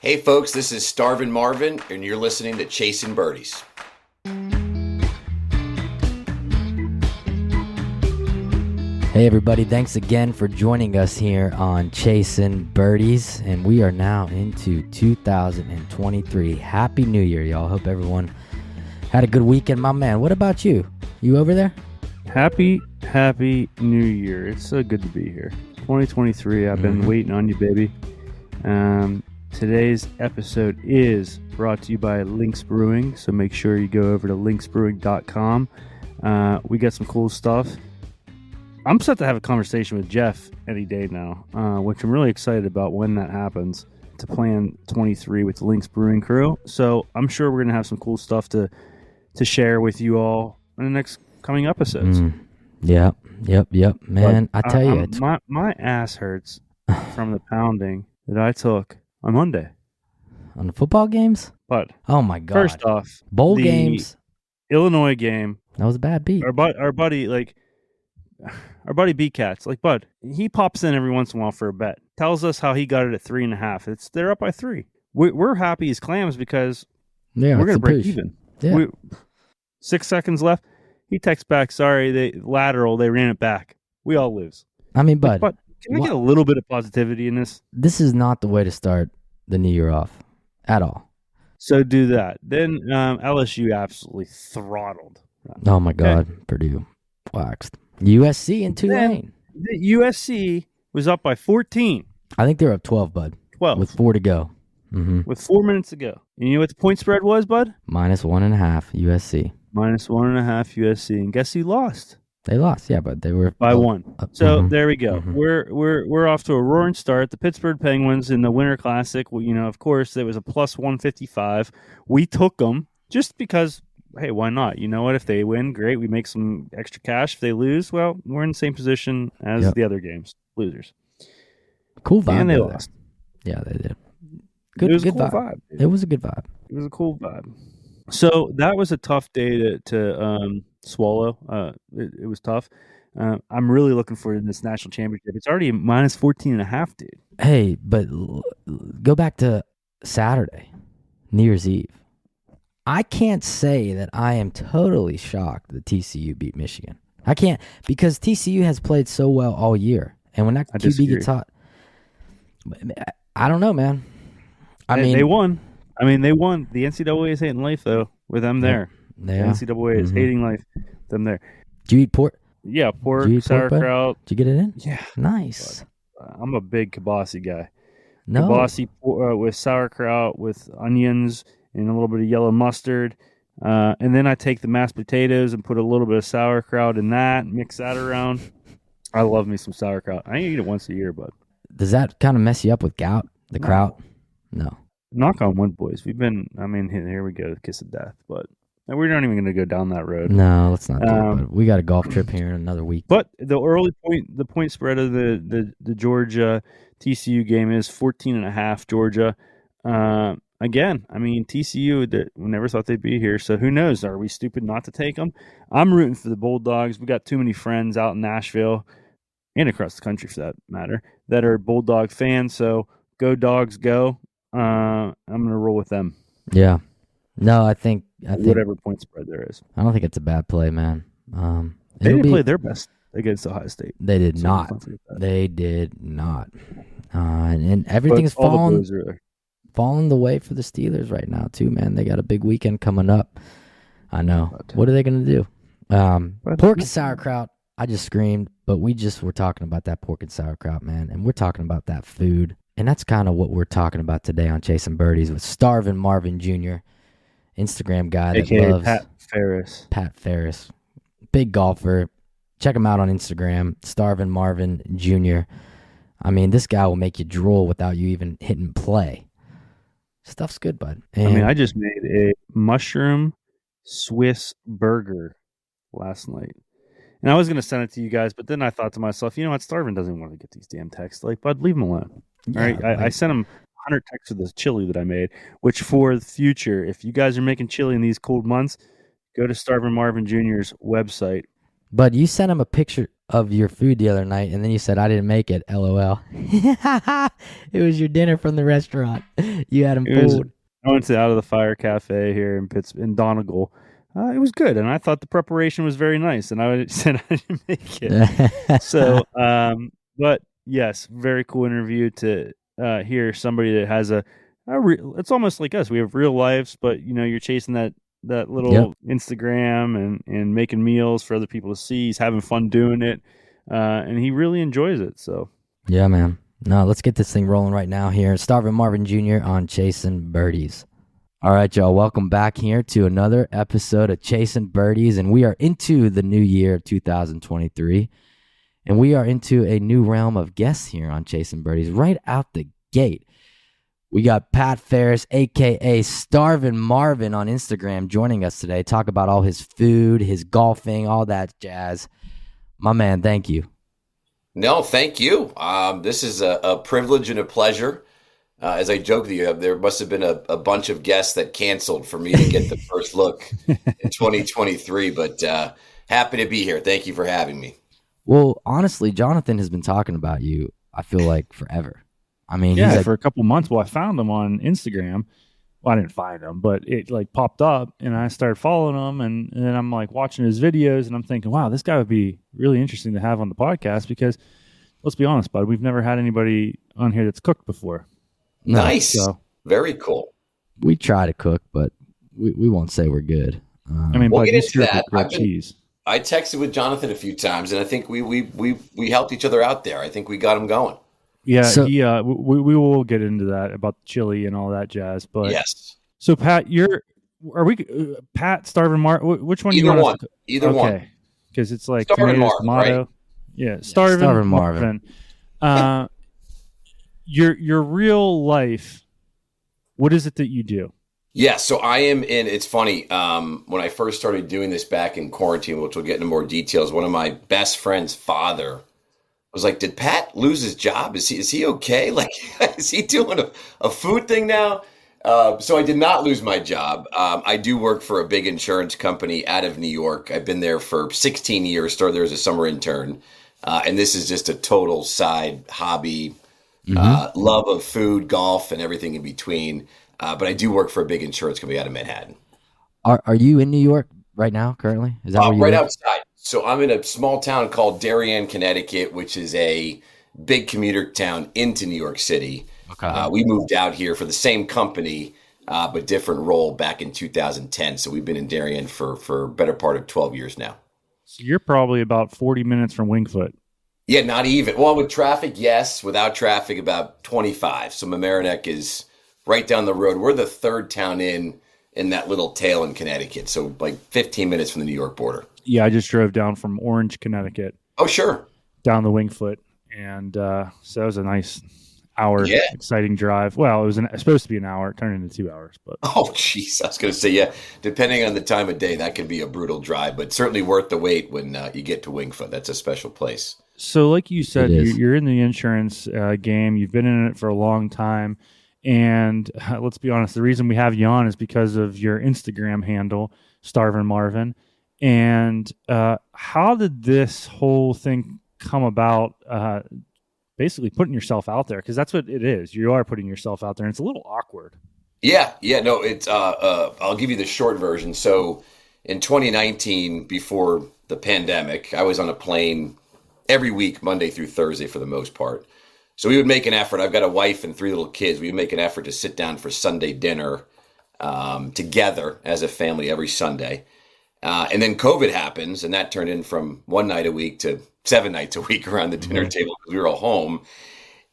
Hey folks, this is Starvin Marvin, and you're listening to Chasin Birdies. Hey everybody, thanks again for joining us here on Chasin Birdies, and we are now into 2023. Happy New Year, y'all. Hope everyone had a good weekend. My man, what about you? You over there? Happy New Year. It's so good to be here. 2023, I've been waiting on you, baby. Today's episode is brought to you by Lynx Brewing, so make sure you go over to lynxbrewing.com. We got some cool stuff. I'm set to have a conversation with Jeff any day now, which I'm really excited about when that happens, to plan 23 with the Lynx Brewing crew. So I'm sure we're going to have some cool stuff to share with you all in the next coming episodes. Yep. Man, I tell you, my ass hurts from the pounding that I took on Monday. On the football games? But oh my God. First off, bowl games. Illinois game. That was a bad beat. Our buddy B-Cats, Bud, he pops in every once in a while for a bet. Tells us how he got it at 3.5. They're up by 3. We're happy as clams because we're going to break even. Yeah. 6 seconds left. He texts back, sorry, they ran it back. We all lose. I mean, Bud, can I get a little bit of positivity in this? This is not the way to start the new year off at all. So do that. Then LSU absolutely throttled. Oh my God, okay. Purdue waxed. USC in Tulane. The USC was up by 14. I think they're up 12, Bud. 12. With 4 to go. With 4 minutes to go. And you know what the point spread was, Bud? -1.5 USC. -1.5 USC. And guess who lost? They lost, yeah, but they were by 1. So there we go. We're off to a roaring start. The Pittsburgh Penguins in the Winter Classic. Well, of course, there was a +155. We took them just because. Hey, why not? You know what? If they win, great. We make some extra cash. If they lose, well, we're in the same position as the other games. Losers. Cool vibe. And they lost. Yeah, they did. Good vibe. It was a good vibe. It was a cool vibe. So that was a tough day to swallow. It was tough. I'm really looking forward to this national championship. It's already -14.5, dude. Hey, but go back to Saturday, New Year's Eve. I can't say that I am totally shocked that TCU beat Michigan. I can't, because TCU has played so well all year. And when that QB gets hot, I don't know, man. I mean, they won. They won. The NCAA is hating life, though, with them there. The NCAA is hating life with them there. Did you eat pork? Yeah, pork, sauerkraut. Did you get it in? Yeah. Nice. I'm a big kibasi guy. No. Kibasi with sauerkraut, with onions, and a little bit of yellow mustard. And then I take the mashed potatoes and put a little bit of sauerkraut in that, mix that around. I love me some sauerkraut. I eat it once a year, but. Does that kind of mess you up with gout? The kraut? No. Knock on wood, boys. Here we go, the kiss of death. But we're not even going to go down that road. No, let's not do it. We got a golf trip here in another week. But the point spread of the Georgia TCU game is 14.5 Georgia. Again, TCU, we never thought they'd be here, so who knows? Are we stupid not to take them? I'm rooting for the Bulldogs. We got too many friends out in Nashville and across the country, for that matter, that are Bulldog fans, so go Dogs, go. I'm going to roll with them. Yeah. No, I think whatever point spread there is. I don't think it's a bad play, man. They didn't play their best against Ohio State. They did not. They did not. And everything's falling the way for the Steelers right now, too, man. They got a big weekend coming up. I know. What are they going to do? Pork and sauerkraut, I just screamed, but we just were talking about that pork and sauerkraut, man, and we're talking about that food. And that's kind of what we're talking about today on Chasin Birdies with Starvin Marvin Jr., Instagram guy that loves Pat Ferris. Big golfer. Check him out on Instagram, Starvin Marvin Jr. This guy will make you drool without you even hitting play. Stuff's good, bud. And I just made a mushroom Swiss burger last night. And I was going to send it to you guys, but then I thought to myself, you know what? Starvin doesn't want to get these damn texts. Bud, leave him alone. Yeah, all right? I sent him 100 texts of this chili that I made, which for the future, if you guys are making chili in these cold months, go to Starvin Marvin Jr.'s website. But you sent him a picture of your food the other night, and then you said I didn't make it. LOL. It was your dinner from the restaurant. You had them fooled. I went to Out of the Fire Cafe here in Donegal. It was good, and I thought the preparation was very nice, and I said I didn't make it. So, but yes, very cool interview to hear somebody that has it's almost like us. We have real lives, but you're chasing that little Instagram and making meals for other people to see. He's having fun doing it, and he really enjoys it. So, yeah, man. No, let's get this thing rolling right now here. Starvin Marvin Jr. on Chasin Birdies. All right, y'all. Welcome back here to another episode of Chasin Birdies, and we are into the new year, 2023, and we are into a new realm of guests here on Chasin Birdies. Right out the gate, we got Pat Ferris, a.k.a. Starvin Marvin on Instagram, joining us today. Talk about all his food, his golfing, all that jazz. My man, thank you. No, thank you. This is a privilege and a pleasure. As I joke with you, there must have been a bunch of guests that canceled for me to get the first look in 2023, but happy to be here. Thank you for having me. Well, honestly, Jonathan has been talking about you, I feel like, forever. I mean, yeah, for a couple months. Well, I found him on Instagram. Well, I didn't find him, but it popped up, and I started following him, and then I'm watching his videos, and I'm thinking, wow, this guy would be really interesting to have on the podcast because, let's be honest, bud, we've never had anybody on here that's cooked before. Nice. So, very cool. We try to cook, but we won't say we're good. We'll get into that. I texted with Jonathan a few times, and I think we helped each other out there. I think we got him going. Yeah, we will get into that about chili and all that jazz. But yes. So Pat, Pat, Starvin Marvin? Which one? Either one. Either one. Okay, because it's like Starvin Marvin, tomato. Right? Yeah, Starvin Marvin. Your real life, what is it that you do? Yeah, so I am it's funny, when I first started doing this back in quarantine, which we'll get into more details, one of my best friend's father was like, did Pat lose his job? Is he okay? Like, is he doing a food thing now? So I did not lose my job. I do work for a big insurance company out of New York. I've been there for 16 years, started there as a summer intern. And this is just a total side hobby. Love of food, golf, and everything in between. But I do work for a big insurance company out of Manhattan. Are you in New York right now, currently? Is that where you right live? Outside. So I'm in a small town called Darien, Connecticut, which is a big commuter town into New York City. Okay. We moved out here for the same company, but different role back in 2010. So we've been in Darien for a better part of 12 years now. So you're probably about 40 minutes from Wingfoot. Yeah, not even. Well, with traffic, yes. Without traffic, about 25. So Mamaroneck is right down the road. We're the third town in that little tail in Connecticut. So like 15 minutes from the New York border. Yeah, I just drove down from Orange, Connecticut. Oh, sure. Down the Wingfoot. And so that was a nice hour, exciting drive. Well, it was supposed to be an hour. It turned into 2 hours. But oh, jeez. I was going to say, yeah, depending on the time of day, that can be a brutal drive, but certainly worth the wait when you get to Wingfoot. That's a special place. So like you said, you're in the insurance game. You've been in it for a long time. And let's be honest, the reason we have you on is because of your Instagram handle, Starvin Marvin. And how did this whole thing come about, basically putting yourself out there? Because that's what it is. You are putting yourself out there, and it's a little awkward. Yeah. No, it's I'll give you the short version. So in 2019, before the pandemic, I was on a plane every week, Monday through Thursday for the most part. So we would make an effort. I've got a wife and 3 little kids. We would make an effort to sit down for Sunday dinner together as a family every Sunday. And then COVID happens, and that turned in from 1 night a week to 7 nights a week around the dinner table because we were all home.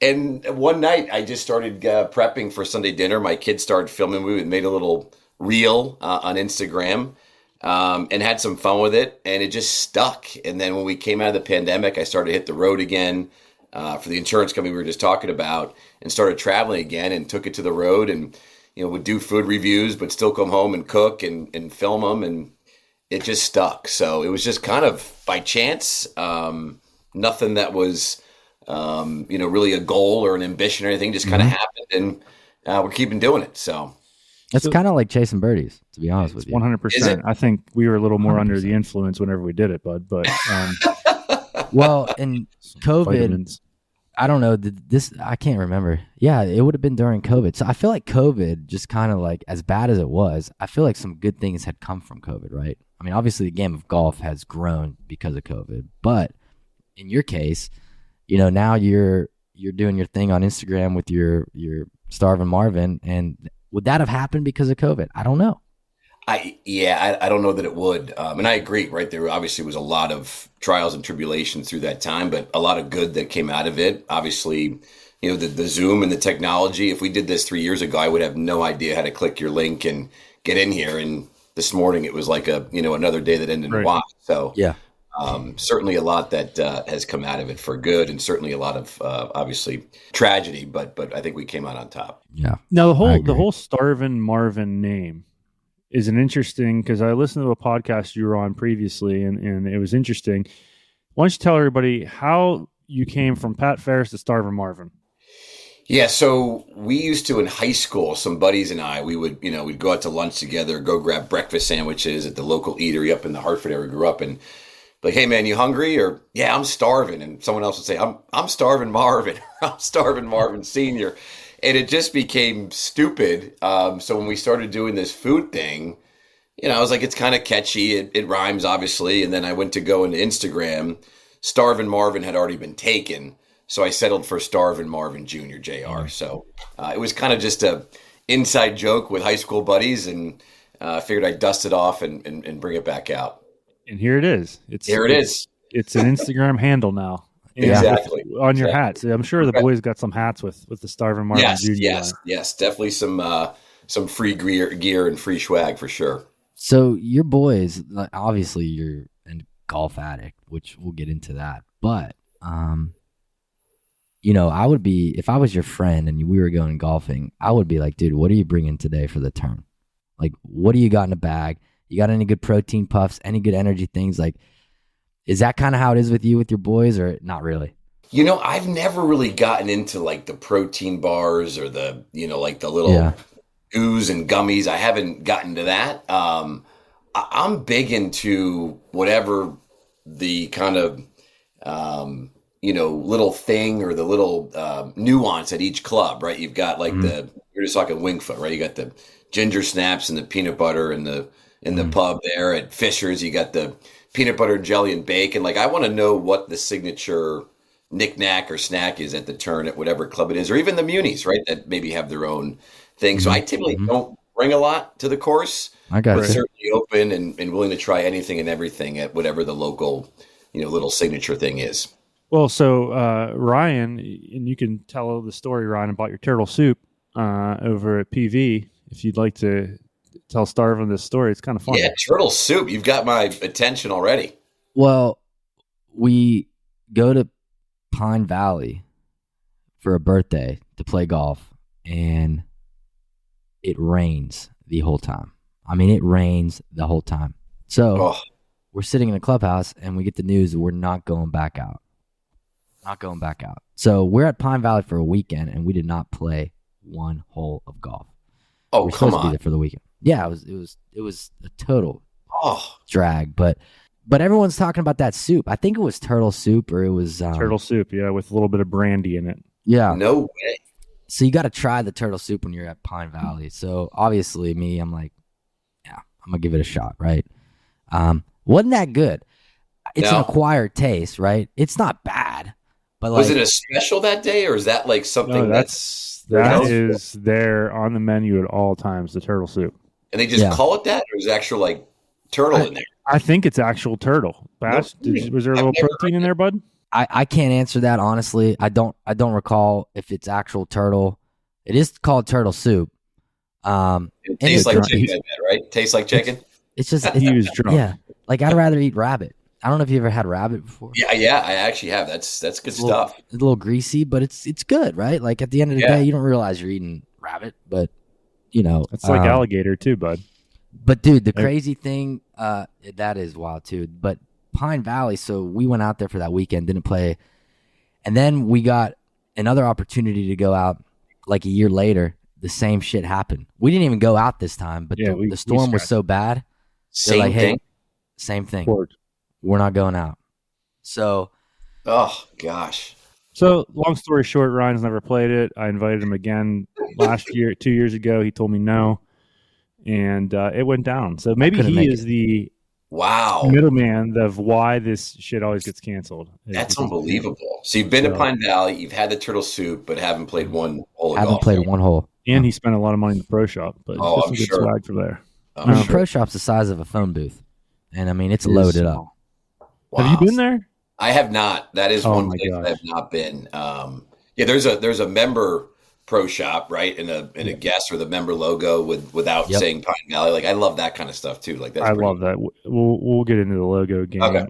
And one night I just started prepping for Sunday dinner. My kids started filming. We made a little reel on Instagram and had some fun with it, and it just stuck. And then when we came out of the pandemic, I started to hit the road again for the insurance company we were just talking about, and started traveling again and took it to the road, and would do food reviews, but still come home and cook and film them, and it just stuck. So it was just kind of by chance, nothing that was really a goal or an ambition or anything, just kind of happened, and we're keeping doing it. So it's kind of like Chasin Birdies, to be honest with you. 100%. I think we were a little more 100%. Under the influence whenever we did it, bud. But Well, and COVID, Vitamins. I don't know. I can't remember. Yeah, it would have been during COVID. So I feel like COVID, just kind of like as bad as it was, I feel like some good things had come from COVID, right? I mean, obviously the game of golf has grown because of COVID, but in your case, now you're doing your thing on Instagram with your Starvin Marvin, and would that have happened because of COVID? I don't know. I don't know that it would. And I agree, right? There obviously was a lot of trials and tribulations through that time, but a lot of good that came out of it. Obviously, the Zoom and the technology. If we did this 3 years ago, I would have no idea how to click your link and get in here. And this morning it was like another day that ended in Y. So yeah. Certainly a lot that has come out of it for good, and certainly a lot of obviously tragedy, but I think we came out on top. Yeah. Now the whole Starvin Marvin name is an interesting, because I listened to a podcast you were on previously, and it was interesting. Why don't you tell everybody how you came from Pat Ferris to Starvin Marvin? Yeah, so we used to, in high school, some buddies and I, we'd go out to lunch together, go grab breakfast sandwiches at the local eatery up in the Hartford area we grew up in. Like, hey man, you hungry? Or yeah, I'm starving. And someone else would say, I'm Starvin Marvin. I'm Starvin Marvin Sr. And it just became stupid. So when we started doing this food thing, I was like, it's kind of catchy. It rhymes, obviously. And then I went to go into Instagram. Starvin Marvin had already been taken. So I settled for Starvin Marvin Jr., Jr. So it was kind of just a inside joke with high school buddies. And I figured I'd dust it off and bring it back out. And here it is. It's an Instagram handle now. Exactly. On your hats. I'm sure the boys got some hats with the Starvin Marvin Jr. Yes. Definitely some free gear and free swag for sure. So your boys, obviously you're a golf addict, which we'll get into that. But, I would be, if I was your friend and we were going golfing, I would be like, dude, what are you bringing today for the turn? Like, what do you got in the bag? You got any good protein puffs, any good energy things? Like, is that kind of how it is with you, with your boys, or not really? I've never really gotten into like the protein bars or the, like the little ooze and gummies. I haven't gotten to that. I'm big into whatever the kind of, little thing or the little nuance at each club, right? You've got like you're just talking Wingfoot, right? You got the ginger snaps and the peanut butter and the pub there at Fisher's. You got the peanut butter jelly and bacon. Like, I want to know what the signature knick-knack or snack is at the turn at whatever club it is, or even the munis, right, that maybe have their own thing. So I typically don't bring a lot to the course. I got but certainly open and willing to try anything and everything at whatever the local, little signature thing is. Well, so Ryan, and you can tell the story, Ryan, about your turtle soup over at PV, if you'd like to tell Starvin this story. It's kind of fun. Yeah, turtle soup. You've got my attention already. Well, we go to Pine Valley for a birthday to play golf, and it rains the whole time. I mean, it rains the whole time. So we're sitting in the clubhouse, and we get the news that we're not going back out. Not going back out. So we're at Pine Valley for a weekend, and we did not play one hole of golf. Oh, we're come supposed on. to be there for the weekend. Yeah, it was a total drag, but everyone's talking about that soup. I think it was turtle soup, or it was turtle soup, with a little bit of brandy in it. Yeah, no way. So you got to try the turtle soup when you're at Pine Valley. So obviously, I'm like, yeah, I'm gonna give it a shot, right? Wasn't that good? It's an acquired taste, right? It's not bad, but was it a special that day, or is that like something that is there on the menu at all times? The turtle soup. And they just call it that, or is it actual like turtle in there? I think it's actual turtle. Bash, was there a little protein in there, bud? I can't answer that honestly. I don't recall if it's actual turtle. It is called turtle soup. It tastes like chicken, right? Tastes like chicken. It's just he was drunk. Yeah, like I'd rather eat rabbit. I don't know if you ever had rabbit before. Yeah, I actually have. That's good stuff. It's a little greasy, but it's good, right? Like at the end of the day, you don't realize you're eating rabbit, but it's like alligator too, bud. But dude, the crazy thing, that is wild too. But Pine Valley, so we went out there for that weekend, didn't play, and then we got another opportunity to go out like a year later. The same shit happened. We didn't even go out this time, but the storm was so bad. Same thing. Same thing. We're not going out. So Oh gosh. So long story short, Ryan's never played it. I invited him again last year, 2 years ago. He told me no, and it went down. So maybe he is the middleman of why this shit always gets canceled. That's unbelievable. So you've been to Pine Valley, you've had the turtle soup, but haven't played one hole. Haven't played one hole. And he spent a lot of money in the pro shop, but I'm some good swag from there. The pro shop's the size of a phone booth, and I mean it's loaded up. Wow. Have you been there? I have not. That is one place I have not been. There's a member pro shop, right? And a guest or the member logo without saying Pine Valley. Like I love that kind of stuff too. Like I love that. We'll get into the logo game. Okay.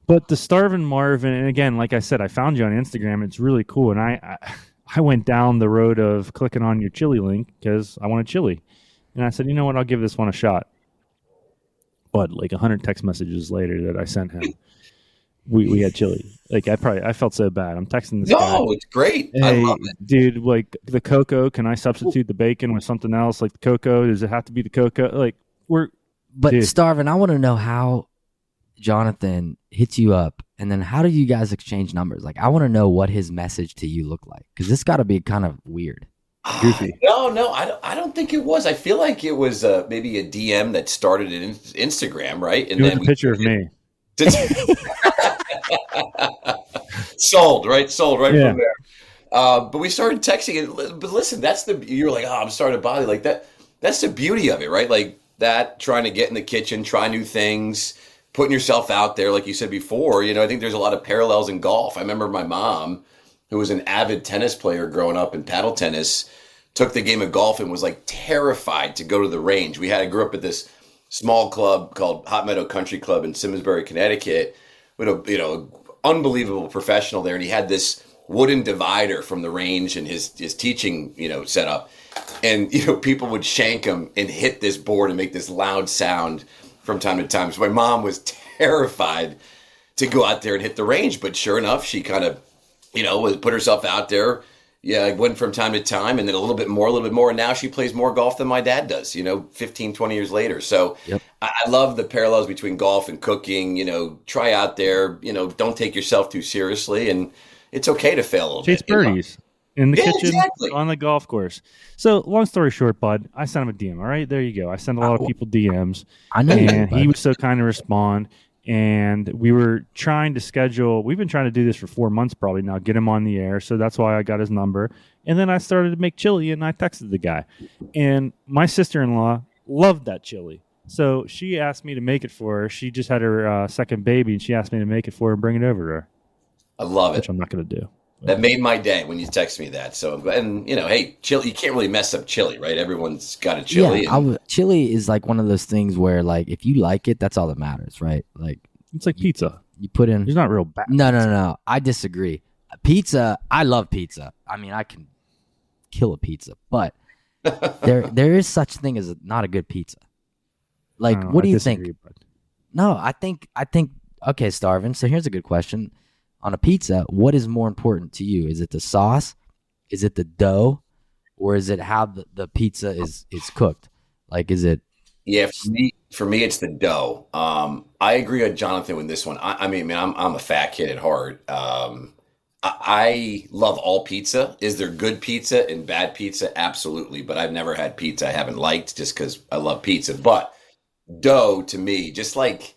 But the Starvin Marvin, and again, like I said, I found you on Instagram. It's really cool, and I went down the road of clicking on your chili link because I wanted chili, and I said, you know what, I'll give this one a shot. But like 100 text messages later that I sent him, we had chili. Like I felt so bad. I'm texting this guy. No, it's great. Hey, I love it. Dude, like the cocoa, can I substitute the bacon with something else? Like the cocoa, does it have to be the cocoa? Like But Starvin, I want to know how Jonathan hits you up, and then how do you guys exchange numbers? Like I want to know what his message to you looked like, because this got to be kind of weird. Goofy. No, I don't think it was. I feel like it was maybe a DM that started in Instagram, right? And then a picture of me. Sold right from there. But we started texting it. But listen, you're like, I'm starting to bother you. Like that. That's the beauty of it, right? Like that, trying to get in the kitchen, try new things, putting yourself out there, like you said before. I think there's a lot of parallels in golf. I remember my mom, who was an avid tennis player growing up in paddle tennis, took the game of golf and was like terrified to go to the range. I grew up at this small club called Hot Meadow Country Club in Simsbury, Connecticut, with a unbelievable professional there. And he had this wooden divider from the range and his teaching, setup. And, people would shank him and hit this board and make this loud sound from time to time. So my mom was terrified to go out there and hit the range. But sure enough, she kind of, put herself out there. Yeah, went from time to time, and then a little bit more. And now she plays more golf than my dad does, 15, 20 years later. So I love the parallels between golf and cooking. Try out there, don't take yourself too seriously. And it's okay to fail a little bit. Chase birdies in the kitchen, on the golf course. So long story short, bud, I sent him a DM. All right, there you go. I send a lot of people DMs. I know. And he was so kind to respond. And we were trying to schedule, we've been trying to do this for 4 months probably now, get him on the air. So that's why I got his number. And then I started to make chili, and I texted the guy. And my sister-in-law loved that chili. So she asked me to make it for her. She just had her second baby, and she asked me to make it for her and bring it over to her. I love it. Which I'm not going to do. That made my day when you text me that. So, and hey, chili, you can't really mess up chili, right? Everyone's got a chili. Yeah, chili is like one of those things where, like, if you like it, that's all that matters, right? Like, it's like pizza. You put in. It's not real bad. No. I disagree. Pizza. I love pizza. I mean, I can kill a pizza, but there is such thing as not a good pizza. Like, what do you think? No, I think. Okay, Starvin. So here's a good question. On a pizza, what is more important to you? Is it the sauce? Is it the dough? Or is it how the pizza is cooked? Like, is it? Yeah, for me, it's the dough. I agree with Jonathan with this one. I mean, I'm a fat kid at heart. I love all pizza. Is there good pizza and bad pizza? Absolutely. But I've never had pizza I haven't liked just because I love pizza. But dough, to me, just like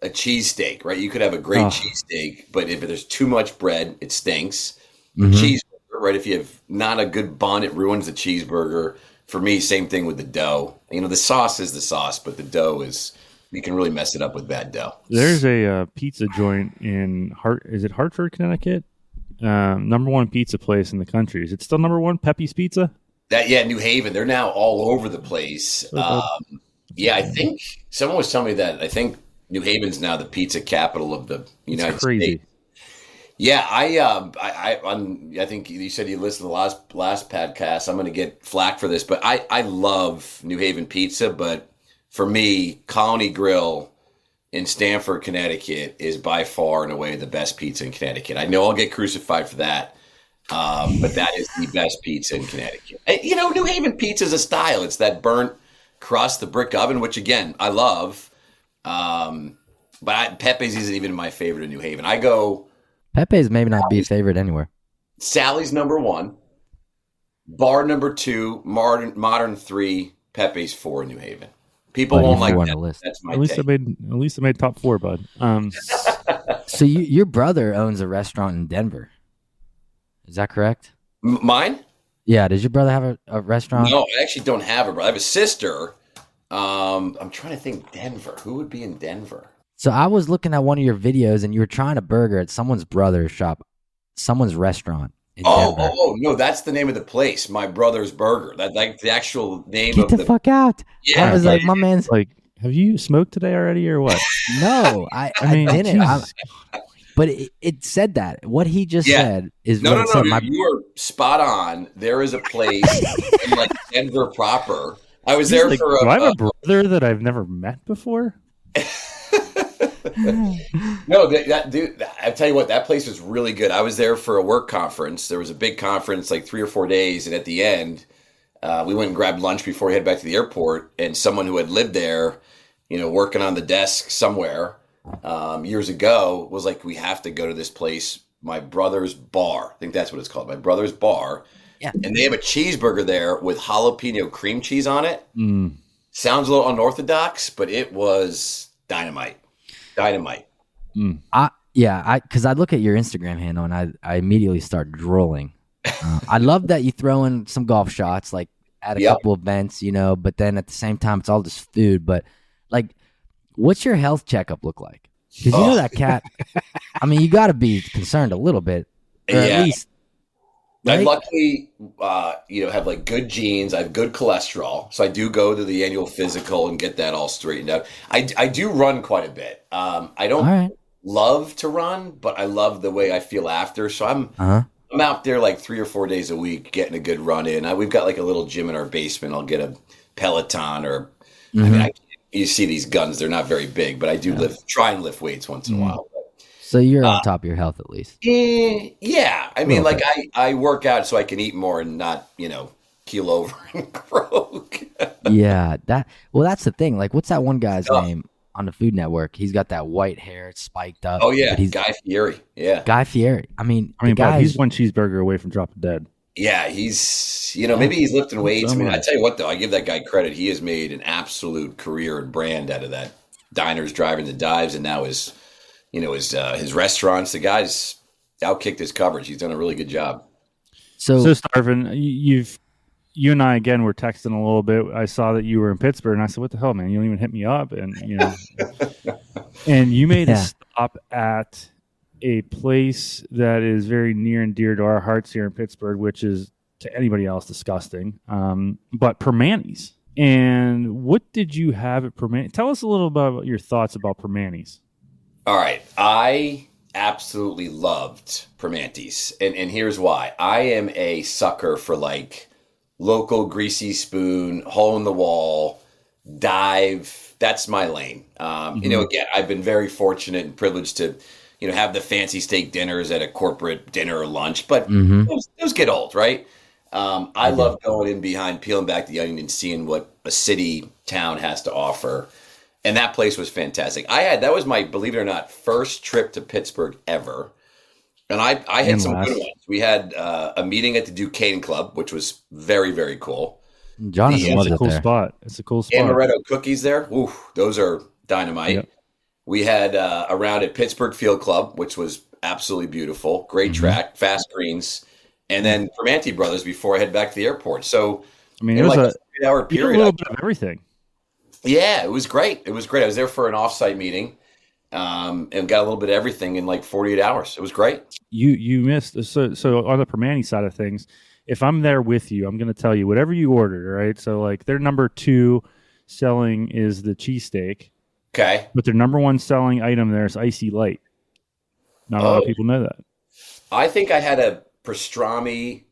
a cheesesteak, right? You could have a great cheesesteak, but if there's too much bread, it stinks. Mm-hmm. Cheeseburger, right? If you have not a good bun, it ruins the cheeseburger. For me, same thing with the dough. The sauce is the sauce, but the dough you can really mess it up with bad dough. There's a pizza joint in Hartford, Connecticut? Number one pizza place in the country. Is it still number one? Pepe's Pizza? New Haven. They're now all over the place. I think someone was telling me that. I think New Haven's now the pizza capital of the United States. Yeah, I think you said you listened to the last podcast. I'm going to get flack for this, but I love New Haven pizza. But for me, Colony Grill in Stamford, Connecticut, is by far and away the best pizza in Connecticut. I know I'll get crucified for that, but that is the best pizza in Connecticut. And, New Haven pizza is a style. It's that burnt crust, the brick oven, which again I love. But Pepe's isn't even my favorite in New Haven. I go Pepe's maybe not be a favorite anywhere. Sally's number 1. Bar number 2, modern 3, Pepe's 4 in New Haven. People won't like that. List. That's my at least take. At least I made top 4, bud. So your brother owns a restaurant in Denver. Is that correct? Mine? Yeah. Does your brother have a restaurant? No, I actually don't have a brother. I have a sister. I'm trying to think. Denver. Who would be in Denver? So I was looking at one of your videos, and you were trying a burger at someone's brother's shop, someone's restaurant in Denver. Oh, no, that's the name of the place. My Brother's Burger. That's like the actual name Get of the fuck out. Yeah, I was like, my man's like, have you smoked today already or what? No, I didn't. But it said that. What he just said is no. said. You were spot on. There is a place in like Denver proper. I was there for. Do I have a brother that I've never met before? No, that dude. I tell you what, that place was really good. I was there for a work conference. There was a big conference, like 3 or 4 days, and at the end, we went and grabbed lunch before we head back to the airport. And someone who had lived there, working on the desk somewhere years ago, was like, "We have to go to this place, My Brother's Bar." I think that's what it's called, My Brother's Bar. Yeah, and they have a cheeseburger there with jalapeno cream cheese on it. Mm. Sounds a little unorthodox, but it was dynamite. Mm. Because I look at your Instagram handle and I immediately start drooling. I love that you throw in some golf shots, like at a couple events, but then at the same time, it's all just food. But like, what's your health checkup look like? Because you know that cat, I mean, you got to be concerned a little bit, or at least. Right? I luckily, have like good genes. I have good cholesterol, so I do go to the annual physical and get that all straightened out. I do run quite a bit. I don't love to run, but I love the way I feel after. So I'm out there like 3 or 4 days a week getting a good run in. We've got like a little gym in our basement. I'll get a Peloton or I mean, you see these guns; they're not very big, but I do try and lift weights once in a while. So you're on top of your health at least. Yeah. I mean, like I work out so I can eat more and not, keel over and croak. Yeah. That's the thing. Like, what's that one guy's name on the Food Network? He's got that white hair, it's spiked up. Oh yeah, Guy Fieri. Yeah. Guy Fieri. I mean, Bob, he's one cheeseburger away from dropping dead. Yeah, he's, maybe he's lifting weights. I mean, I tell you what though, I give that guy credit. He has made an absolute career and brand out of that. Diners, driving the dives, and now his restaurants. The guy's outkicked his coverage. He's done a really good job. So Starvin, you and I again were texting a little bit. I saw that you were in Pittsburgh, and I said, "What the hell, man? You don't even hit me up." And and you made a stop at a place that is very near and dear to our hearts here in Pittsburgh, which is to anybody else disgusting. But Permanis. And what did you have at Permanis? Tell us a little about your thoughts about Permanis. All right. I absolutely loved Permantis. And here's why. I am a sucker for like local greasy spoon, hole in the wall, dive. That's my lane. Again, I've been very fortunate and privileged to, have the fancy steak dinners at a corporate dinner or lunch, but those get old, right? I love going in behind, peeling back the onion and seeing what a city town has to offer. And that place was fantastic. That was my, believe it or not, first trip to Pittsburgh ever. And I had some good ones. We had a meeting at the Duquesne Club, which was very, very cool. Jonathan loves it there. Spot. It's a cool spot. Amaretto cookies there. Ooh, those are dynamite. Yep. We had a round at Pittsburgh Field Club, which was absolutely beautiful. Great track, fast greens. And then Permanti Brothers before I head back to the airport. So, I mean, it was like a 3-hour period. A little bit of everything. Yeah, it was great. I was there for an offsite meeting and got a little bit of everything in like 48 hours. It was great. You missed. So on the Permanti side of things, if I'm there with you, I'm going to tell you whatever you ordered, right? So like their number 2 selling is the cheesesteak. Okay. But their number 1 selling item there is Icy Light. Not a lot of people know that. I think I had a pastrami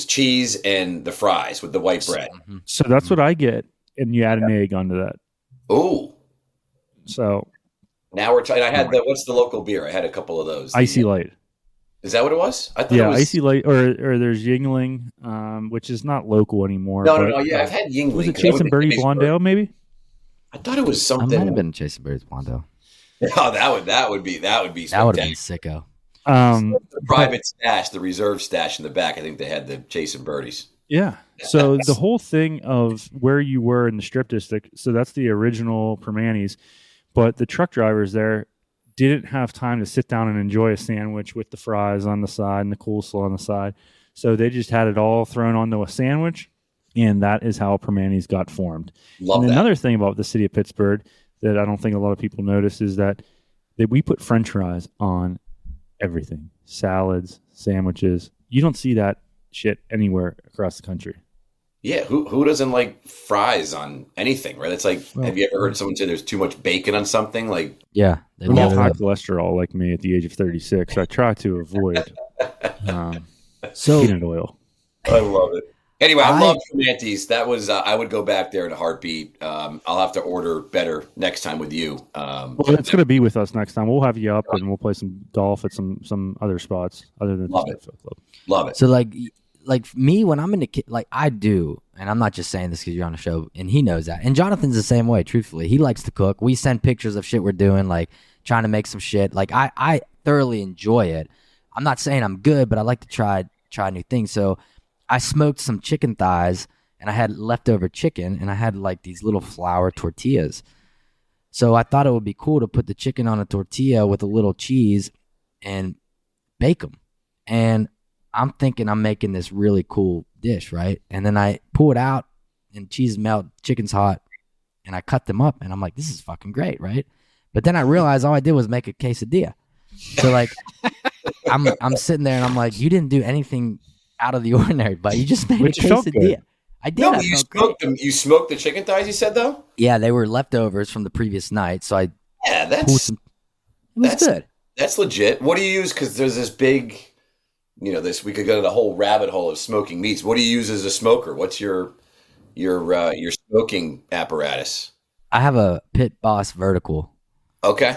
cheese and the fries with the white bread. So that's what I get. And you add an egg onto that. Ooh. So now we're talking. I had what's the local beer? I had a couple of those. Icy Light. Is that what it was? I thought it was Icy Light, or there's Yingling, which is not local anymore. No. Yeah, I've had Yingling. Was it Chasin Birdies Blondale, maybe? I thought it was something. I might have been Chasin Birdies Blondale. Oh, that would be That would have been sicko. The private stash, the reserve stash in the back. I think they had the Chasin Birdies. Yeah. So the whole thing of where you were in the Strip District, so that's the original Permanis, but the truck drivers there didn't have time to sit down and enjoy a sandwich with the fries on the side and the coleslaw on the side. So they just had it all thrown onto a sandwich, and that is how Permanis got formed. Love that. Another thing about the city of Pittsburgh that I don't think a lot of people notice is that we put French fries on everything. Salads, sandwiches. You don't see that shit anywhere across the country. Yeah, who doesn't like fries on anything, right? It's like, have you ever heard someone say there's too much bacon on something? Like, yeah, they have high cholesterol like me at the age of 36. So I try to avoid peanut oil. I love it. Anyway, I love Primanti's. That was I would go back there in a heartbeat. I'll have to order better next time with you. Well, it's going to be with us next time. We'll have you up and we'll play some golf at some other spots other than Love the it. Club. Love it. So like me when I'm in the like I do, and I'm not just saying this because you're on the show, and he knows that. And Jonathan's the same way. Truthfully, he likes to cook. We send pictures of shit we're doing, like trying to make some shit. Like I thoroughly enjoy it. I'm not saying I'm good, but I like to try new things. So I smoked some chicken thighs, and I had leftover chicken, and I had like these little flour tortillas. So I thought it would be cool to put the chicken on a tortilla with a little cheese and bake them. And I'm thinking I'm making this really cool dish, right? And then I pull it out, and cheese melt, chicken's hot, and I cut them up, and I'm like, this is fucking great, right? But then I realized all I did was make a quesadilla. So like, I'm sitting there, and I'm like, you didn't do anything out of the ordinary, but you just made a quesadilla. I did. No, you smoked the chicken thighs, you said, though? Yeah, they were leftovers from the previous night, so I pulled some. It was good. That's legit. What do you use? Because there's this big, we could go to the whole rabbit hole of smoking meats. What do you use as a smoker? What's your smoking apparatus? I have a Pit Boss Vertical. Okay.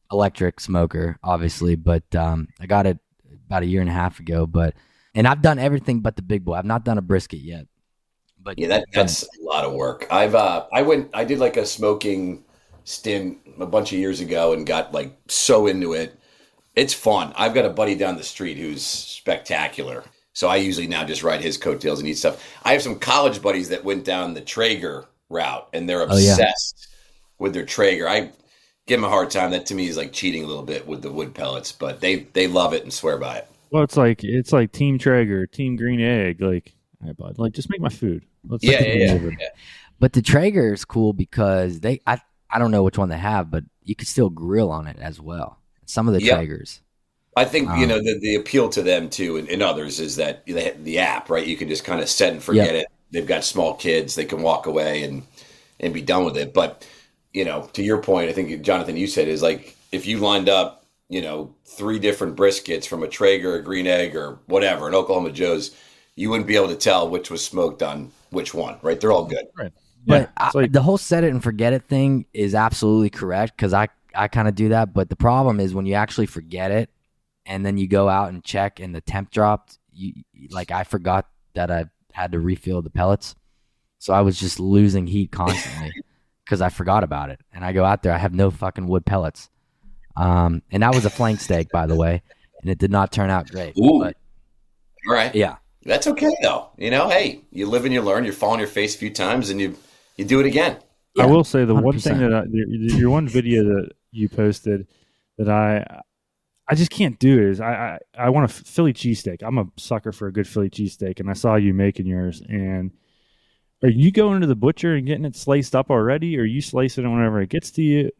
Electric smoker, obviously, but I got it about 1.5 years ago, and I've done everything but the big boy. I've not done a brisket yet. But yeah, that's a lot of work. I did like a smoking stint a bunch of years ago and got like so into it. It's fun. I've got a buddy down the street who's spectacular. So I usually now just ride his coattails and eat stuff. I have some college buddies that went down the Traeger route, and they're obsessed with their Traeger. I give them a hard time. That to me is like cheating a little bit with the wood pellets, but they love it and swear by it. Well, it's like Team Traeger, Team Green Egg. Like, all right, bud, like just make my food. Yeah. But the Traeger is cool because I don't know which one they have, but you could still grill on it as well. Some of the Traegers. I think the appeal to them too, and others is that the app, right? You can just kind of set and forget it. They've got small kids; they can walk away and be done with it. But to your point, I think Jonathan, you said is like if you lined up 3 different briskets from a Traeger, a Green Egg, or whatever, an Oklahoma Joe's, you wouldn't be able to tell which was smoked on which one, right? They're all good. Right. But the whole set it and forget it thing is absolutely correct because I kind of do that. But the problem is when you actually forget it and then you go out and check and the temp dropped, I forgot that I had to refill the pellets. So I was just losing heat constantly because I forgot about it. And I go out there, I have no fucking wood pellets. And that was a flank steak, by the way, and it did not turn out great. Ooh. But, all right. Yeah. That's okay, though. Hey, you live and you learn. You fall on your face a few times, and you do it again. Yeah, I will say the 100%. One thing your one video that you posted that I just can't do is I want a Philly cheesesteak. I'm a sucker for a good Philly cheesesteak, and I saw you making yours. And are you going to the butcher and getting it sliced up already, or are you slicing it whenever it gets to you?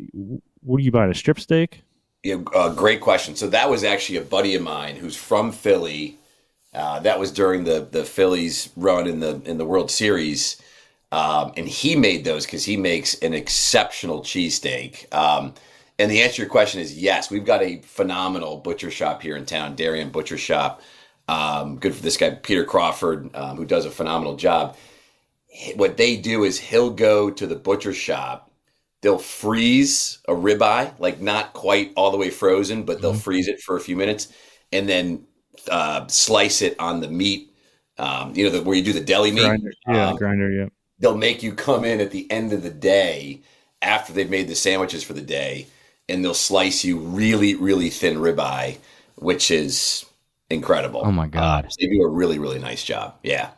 What are you buying, a strip steak? Yeah, great question. So that was actually a buddy of mine who's from Philly. That was during the Phillies run in the World Series, and he made those because he makes an exceptional cheesesteak. And the answer to your question is yes. We've got a phenomenal butcher shop here in town, Darien Butcher Shop. Good for this guy, Peter Crawford, who does a phenomenal job. What they do is he'll go to the butcher shop. They'll freeze a ribeye, like not quite all the way frozen, but they'll freeze it for a few minutes, and then slice it on the meat, where you do the deli meat. Grinder, yeah. They'll make you come in at the end of the day after they've made the sandwiches for the day, and they'll slice you really, really thin ribeye, which is incredible. Oh my God. They do a really, really nice job. Yeah.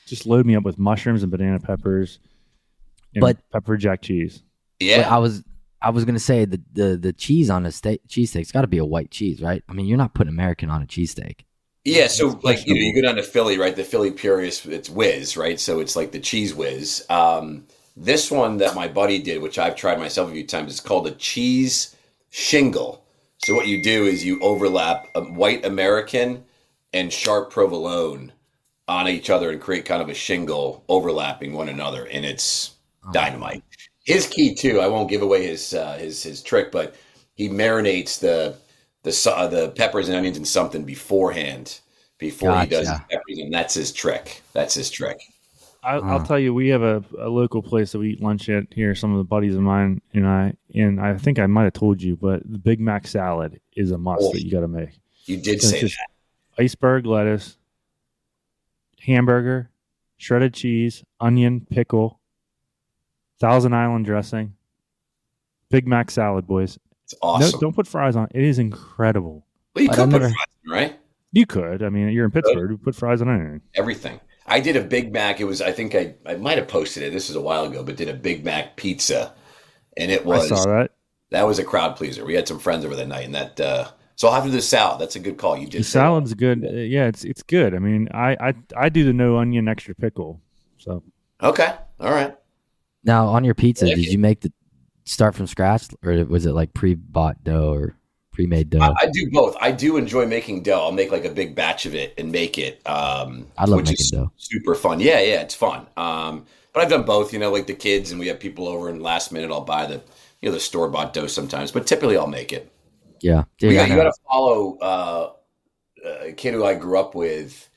Just load me up with mushrooms and banana peppers and pepper jack cheese. Yeah. But I was gonna say the cheese on a cheesesteak's got to be a white cheese, right? I mean, you're not putting American on a cheesesteak. Yeah, so like you go down to Philly, right? The Philly Purist, it's whiz, right? So it's like the cheese whiz. This one that my buddy did, which I've tried myself a few times, is called a cheese shingle. So what you do is you overlap a white American and sharp provolone on each other and create kind of a shingle overlapping one another, and it's dynamite. His key too, I won't give away his trick, but he marinates the peppers and onions in something beforehand before he does his peppers, and that's his trick. I'll tell you, we have a local place that we eat lunch at here. Some of the buddies of mine and I think I might have told you, but the Big Mac salad is a must that you got to make. You did say that. Iceberg lettuce, hamburger, shredded cheese, onion, pickle, Thousand Island dressing, Big Mac salad, boys. It's awesome. No, don't put fries on. It is incredible. Well, you could put fries on, right? You could. I mean, you're in Pittsburgh. You put fries on anything. Everything. I did a Big Mac. It was, I think I might have posted it. This was a while ago, but did a Big Mac pizza. And it was. I saw that. That was a crowd pleaser. We had some friends over that night, and that. So I'll have to do the salad. That's a good call. You did. The salad's good. Yeah, it's good. I mean, I do the no onion extra pickle. So. Okay. All right. Now, on your pizza, did you make start from scratch, or was it like pre-bought dough or pre-made dough? I do both. I do enjoy making dough. I'll make like a big batch of it and make it. I love making dough. Super fun. Yeah, it's fun. But I've done both. Like the kids, and we have people over, and last minute I'll buy the store-bought dough sometimes. But typically I'll make it. Yeah. You got to follow a kid who I grew up with.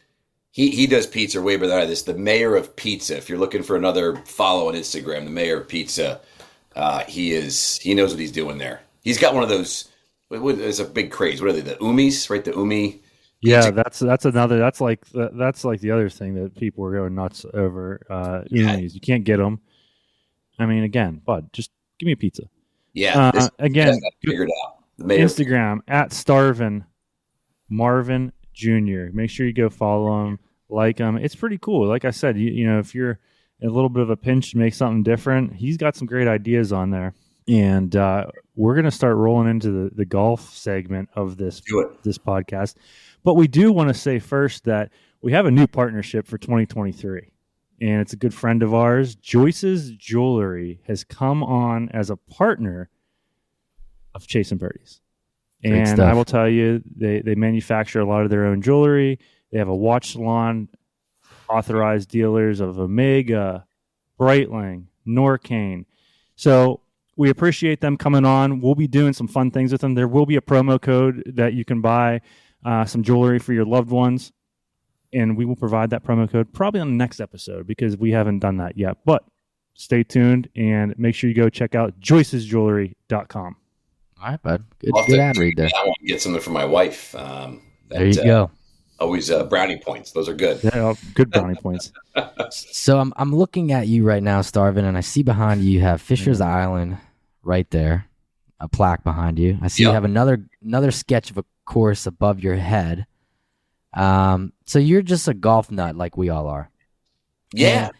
He does pizza way better than I do. This the mayor of pizza. If you're looking for another follow on Instagram, the mayor of pizza, he knows what he's doing there. He's got one of those. It's a big craze. What are they? The Umis, right? The Umi. Yeah, that's another. That's like the other thing that people are going nuts over. Umis, you can't get them. I mean, again, bud, just give me a pizza. Yeah. Again, figured out. Instagram at Starvin Marvin Jr. Make sure you go follow him, like him. It's pretty cool. Like I said, you know, if you're in a little bit of a pinch to make something different, he's got some great ideas on there. And we're going to start rolling into the golf segment of this podcast. But we do want to say first that we have a new partnership for 2023. And it's a good friend of ours. Joyce's Jewelry has come on as a partner of Chasin Birdies. And I will tell you, they manufacture a lot of their own jewelry. They have a watch salon, authorized dealers of Omega, Breitling, Norcane. So we appreciate them coming on. We'll be doing some fun things with them. There will be a promo code that you can buy some jewelry for your loved ones. And we will provide that promo code probably on the next episode because we haven't done that yet. But stay tuned and make sure you go check out joycesjewelry.com. All right, bud. Good ad read there. I want to get something for my wife. There you go. Always brownie points. Those are good. Yeah, good brownie points. So I'm looking at you right now, Starvin, and I see behind you have Fisher's Island right there, a plaque behind you. I see you have another sketch of a course above your head. So you're just a golf nut like we all are. Yeah.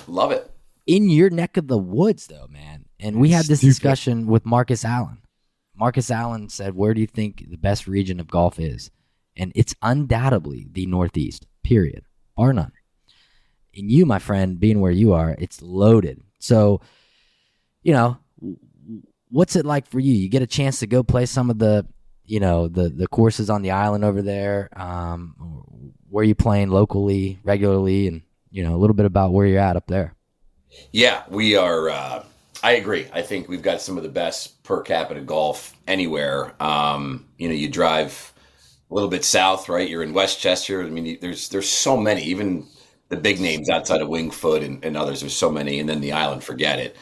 Love it. In your neck of the woods, though, man. And we had this discussion with Marcus Allen. Marcus Allen said, where do you think the best region of golf is? And it's undoubtedly the Northeast, period, bar none. And you, my friend, being where you are, it's loaded. So, you know, what's it like for you? You get a chance to go play some of the, you know, the courses on the island over there. Where are you playing locally, regularly, and, you know, a little bit about where you're at up there. Yeah, we are. I agree. I think we've got some of the best per capita golf anywhere. You know, you drive a little bit south, right? You're in Westchester. I mean, there's so many, even the big names outside of Wingfoot and others. There's so many, and then the island, forget it.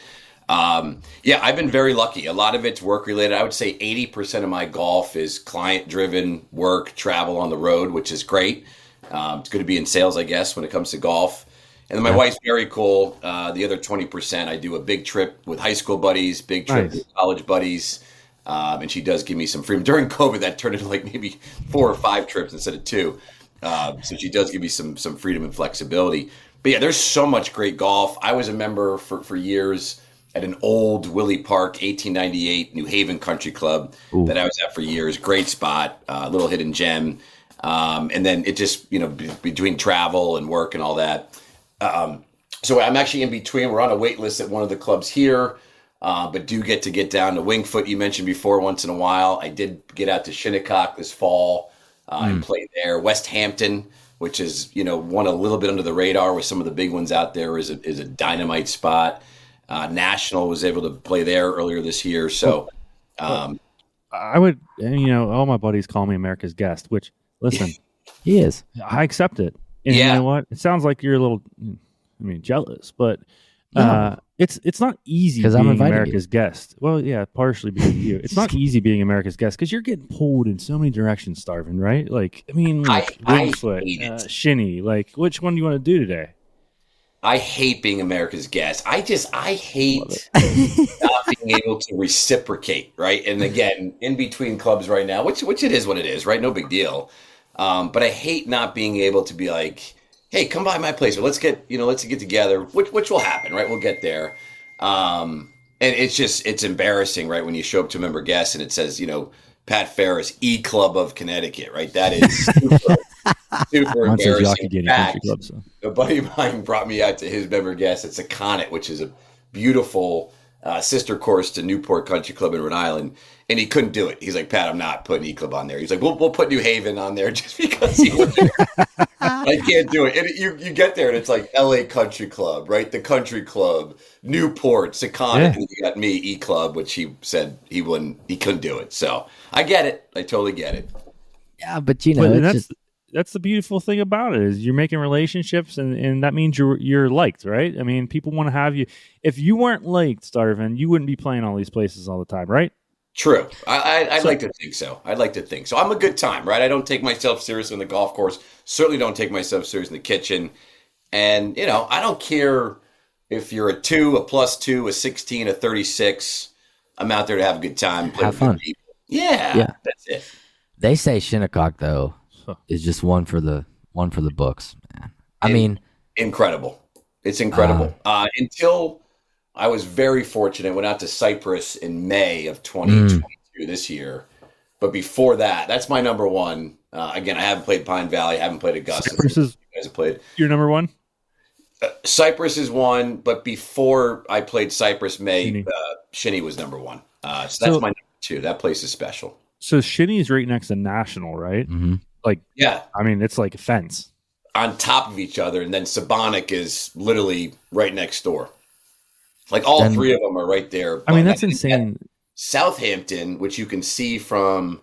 Yeah, I've been very lucky. A lot of it's work related. I would say 80% of my golf is client driven, work, travel on the road, which is great. It's good to be in sales, I guess, when it comes to golf. And then my wife's very cool. The other 20%, I do a big trip with high school buddies, big trip with college buddies. And she does give me some freedom. During COVID, that turned into like maybe 4 or 5 trips instead of 2. So she does give me some freedom and flexibility. But yeah, there's so much great golf. I was a member for years at an old Willie Park 1898 New Haven Country Club that I was at for years. Great spot, little hidden gem. And then it just, between travel and work and all that. So I'm actually in between. We're on a wait list at one of the clubs here, but do get down to Wingfoot you mentioned before once in a while. I did get out to Shinnecock this fall and play there. West Hampton, which is, one a little bit under the radar with some of the big ones out there, is a dynamite spot. National was able to play there earlier this year. So I would, all my buddies call me America's guest, which, listen, he is. I accept it. And you know what? It sounds like you're a little, jealous, but it's not easy being America's guest. Well, yeah, partially because of you. It's not easy being America's guest because you're getting pulled in so many directions, Starvin, right? Wingfoot, Shinny. Like, which one do you want to do today? I hate being America's guest. I hate not being able to reciprocate, right? And again, in between clubs right now, which it is what it is, right? No big deal. But I hate not being able to be like, hey, come by my place, or let's get together, which will happen, right? We'll get there. And it's embarrassing, right? When you show up to a member guest and it says, Pat Ferris, E Club of Connecticut, right? That is super embarrassing. In fact, a buddy of mine brought me out to his member guest. It's a Connet, which is a beautiful sister course to Newport Country Club in Rhode Island. And he couldn't do it. He's like, Pat, I'm not putting E Club on there. He's like, we'll put New Haven on there just because he would. I can't do it. And you get there and it's like LA Country Club, right? The Country Club, Newport, Secana, and you got me, E Club, which he said he couldn't do it. So I get it. I totally get it. Yeah, but that's the beautiful thing about it is you're making relationships and that means you're liked, right? I mean, people want to have you. If you weren't liked, Starvin, you wouldn't be playing all these places all the time, right? True. I'd like to think so. I'd like to think so. I'm a good time, right? I don't take myself serious on the golf course. Certainly don't take myself serious in the kitchen. And, I don't care if you're a 2, a +2, a 16, a 36. I'm out there to have a good time. Have fun. Yeah. That's it. They say Shinnecock, though, is just one for the books, man. I mean, incredible. It's incredible. Until I was very fortunate. Went out to Cyprus in May of 2022 this year. But before that, that's my number one. Again, I haven't played Pine Valley. I haven't played Augusta. Cyprus is you guys have played. Your number one? Cyprus is one, but before I played Cyprus, Shinny was number one. So that's my number 2. That place is special. So Shinny is right next to National, right? Mm-hmm. I mean, it's like a fence. On top of each other, and then Sabonic is literally right next door. Like all 3 of them are right there. I mean, that's insane. Southampton, which you can see from,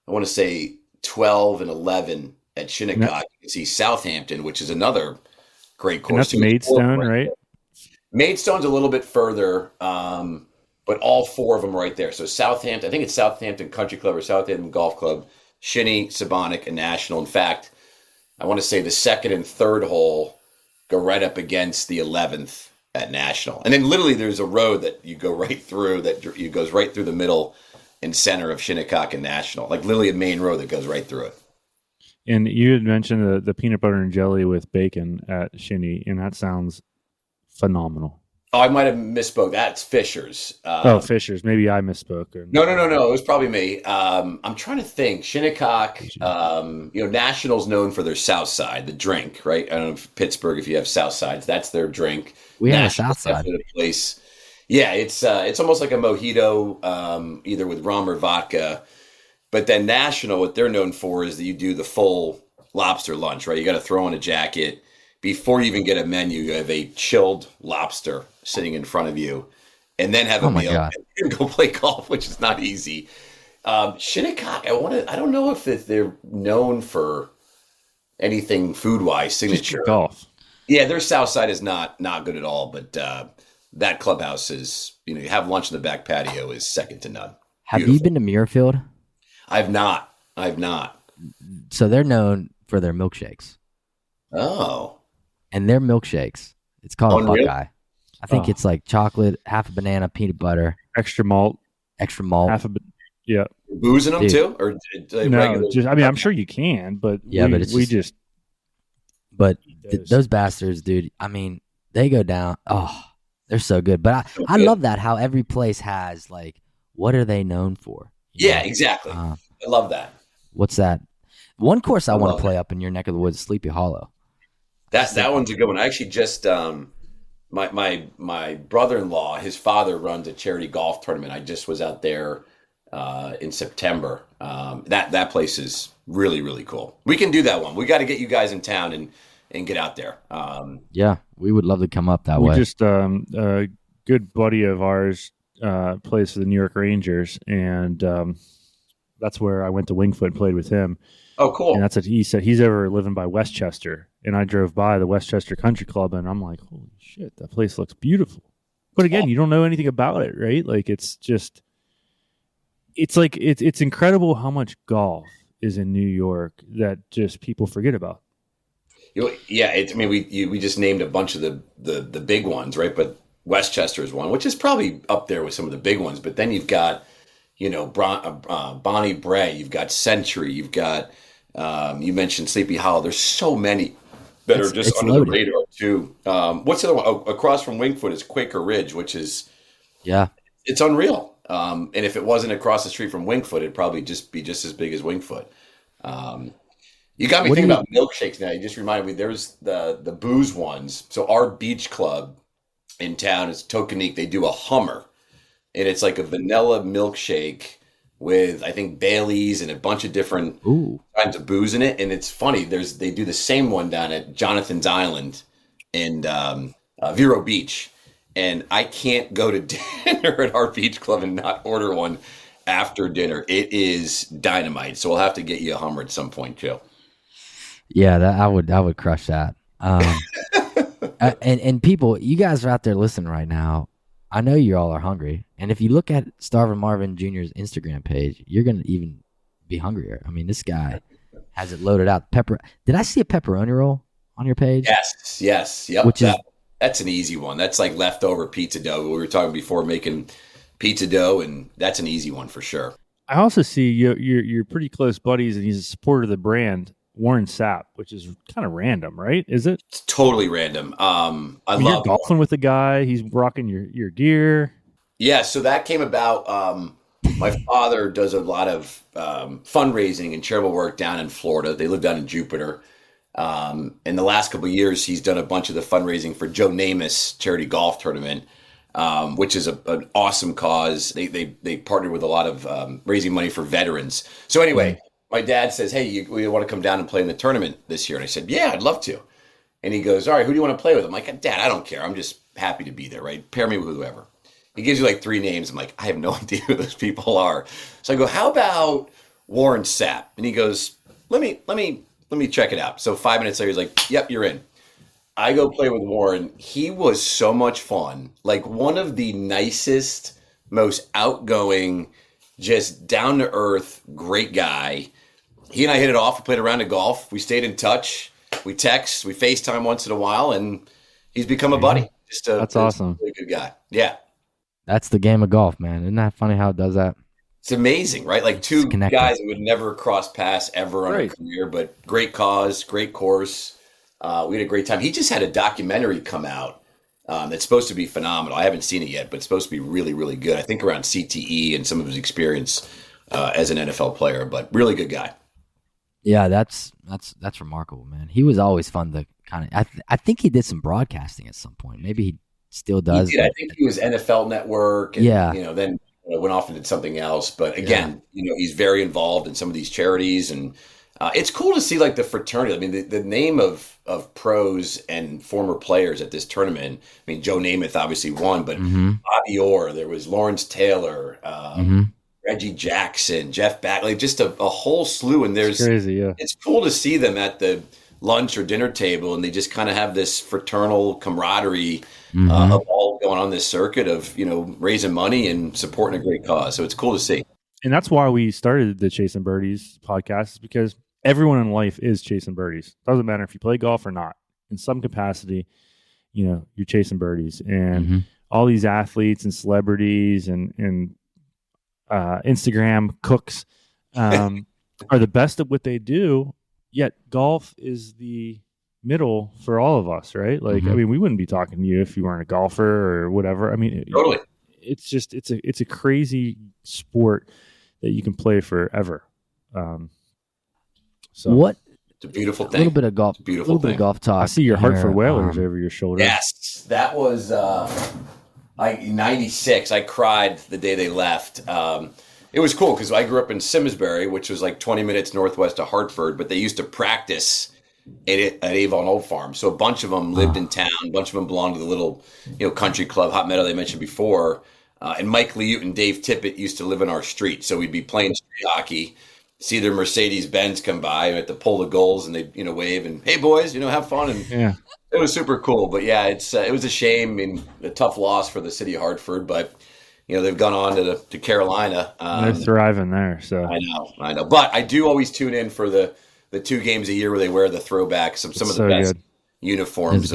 I want to say 12 and 11 at Shinnecock. You can see Southampton, which is another great course. And that's Maidstone, right? Maidstone's a little bit further, but all 4 of them are right there. So Southampton, I think it's Southampton Country Club or Southampton Golf Club, Shinny, Sabonic, and National. In fact, I want to say the 2nd and 3rd hole go right up against the 11th at National. And then literally there's a road that you go right through goes right through the middle and center of Shinnecock and National. Like literally a main road that goes right through it. And you had mentioned the peanut butter and jelly with bacon at Shinny, and that sounds phenomenal. Oh, I might have misspoke. That's Fisher's. Fisher's. Maybe I misspoke. No. It was probably me. I'm trying to think. Shinnecock, National's known for their South Side, the drink, right? I don't know if Pittsburgh, if you have South Sides, that's their drink. We have a South Side. Place. Yeah, it's almost like a mojito, either with rum or vodka. But then National, what they're known for is that you do the full lobster lunch, right? You got to throw on a jacket. Before you even get a menu, you have a chilled lobster sitting in front of you, and then have a meal and go play golf, which is not easy. Shinnecock, I don't know if they're known for anything food-wise, signature golf. Yeah, their South Side is not good at all, but that clubhouse is, you have lunch in the back patio is second to none. Have you been to Muirfield? I've not. So they're known for their milkshakes. Oh. And their milkshakes, it's called Unreal. a Buckeye. I think it's like chocolate, half a banana, peanut butter, extra malt, half a Yeah. Boozing them too, or no? regular? Just I mean, I'm sure you can, but those bastards, dude. I mean, they go down. Oh, they're so good. But I love that how every place has like, what are they known for? Yeah, exactly. I love that. What's that? One course I want to play up in your neck of the woods, Sleepy Hollow. That one's a good one. I actually just my brother-in-law, his father runs a charity golf tournament. I just was out there in September. That place is really, really cool. We can do that one. We got to get you guys in town and get out there. Yeah, we would love to come up that way. Just a good buddy of ours plays for the New York Rangers, and that's where I went to Wingfoot and played with him. Oh, cool. And that's what he said. He's ever living by Westchester, and I drove by the Westchester Country Club, and I'm like, holy shit, that place looks beautiful. But again, you don't know anything about it, right? Like it's incredible how much golf is in New York that just people forget about. Yeah, we just named a bunch of the big ones, right? But Westchester is one, which is probably up there with some of the big ones. But then you've got, Bonnie Bray, you've got Century, you've got you mentioned Sleepy Hollow. There's so many that are just under the radar too. What's the other one? Oh, across from Wingfoot is Quaker Ridge, which is it's unreal. And if it wasn't across the street from Wingfoot, it'd probably just be just as big as Wingfoot. You got me thinking about milkshakes now. You just reminded me. There's the booze ones. So our beach club in town is Tokenique. They do a Hummer, and it's like a vanilla milkshake with, I think, Baileys and a bunch of different kinds of booze in it. And it's funny. They do the same one down at Jonathan's Island in Vero Beach. And I can't go to dinner at our beach club and not order one after dinner. It is dynamite. So we'll have to get you a Hummer at some point, Joe. Yeah, I would crush that. And people, you guys are out there listening right now. I know you all are hungry. And if you look at Starvin Marvin Jr.'s Instagram page, you're going to even be hungrier. I mean, this guy has it loaded out. Did I see a pepperoni roll on your page? Yes. Yep. That's an easy one. That's like leftover pizza dough. We were talking before making pizza dough, and that's an easy one for sure. I also see you're pretty close buddies, and he's a supporter of the brand, Warren Sapp, which is kind of random, right? Is it? It's totally random. You're golfing with the guy. He's rocking your gear. Yeah, so that came about. My father does a lot of fundraising and charitable work down in Florida. They live down in Jupiter. In the last couple of years, he's done a bunch of the fundraising for Joe Namath's charity golf tournament, which is an awesome cause. They partnered with a lot of raising money for veterans. So anyway, my dad says, "Hey, you want to come down and play in the tournament this year?" And I said, "Yeah, I'd love to." And he goes, "All right, who do you want to play with?" I'm like, "Dad, I don't care. I'm just happy to be there, right? Pair me with whoever." He gives you like 3 names. I'm like, I have no idea who those people are. So I go, "How about Warren Sapp?" And he goes, Let me check it out. So 5 minutes later, he's like, "Yep, you're in." I go play with Warren. He was so much fun. Like one of the nicest, most outgoing, just down to earth, great guy. He and I hit it off. We played a round of golf. We stayed in touch. We text. We FaceTime once in a while, and he's become a buddy. That's awesome. Really good guy. Yeah. That's the game of golf, man. Isn't that funny how it does that? It's amazing, right? Like two guys that would never cross paths ever on a career, but great cause, great course. We had a great time. He just had a documentary come out that's supposed to be phenomenal. I haven't seen it yet, but it's supposed to be really, really good. I think around CTE and some of his experience as an NFL player, but really good guy. Yeah, that's remarkable, man. He was always fun to kind of. I think he did some broadcasting at some point. Maybe he still does. He did. I think he was NFL Network. And, then went off and did something else. But again, he's very involved in some of these charities, and it's cool to see like the fraternity. I mean, the name of pros and former players at this tournament. I mean, Joe Namath obviously won, but Bobby Orr, there was Lawrence Taylor. Reggie Jackson, Jeff Batley, just a whole slew. And it's crazy, it's cool to see them at the lunch or dinner table, and they just kind of have this fraternal camaraderie of all going on this circuit of, raising money and supporting a great cause. So it's cool to see. And that's why we started the Chasin Birdies podcast, is because everyone in life is chasing birdies. Doesn't matter if you play golf or not. In some capacity, you're chasing birdies. And all these athletes and celebrities and Instagram cooks are the best at what they do. Yet golf is the middle for all of us, right? Like, I mean, we wouldn't be talking to you if you weren't a golfer or whatever. I mean, totally. It's just it's a crazy sport that you can play forever. So what? It's a beautiful thing. A little bit of golf. Bit of golf talk. I see your Hartford Whalers over your shoulder. Yes, that was 96. I cried the day they left. It was cool because I grew up in Simsbury, which was like 20 minutes northwest of Hartford, but they used to practice at Avon Old Farm. So a bunch of them lived in town. A bunch of them belonged to the little, country club, Hot Meadow, they mentioned before. And Mike Liute and Dave Tippett used to live in our street. So we'd be playing street hockey, see their Mercedes-Benz come by, and at the pull the goals, and they'd, wave and, hey, boys, have fun. And yeah, it was super cool. But, yeah, it was a shame. I mean, a tough loss for the city of Hartford, but they've gone on to Carolina. They're thriving there. So I know. But I do always tune in for the 2 games a year where they wear the throwbacks, some of the best uniforms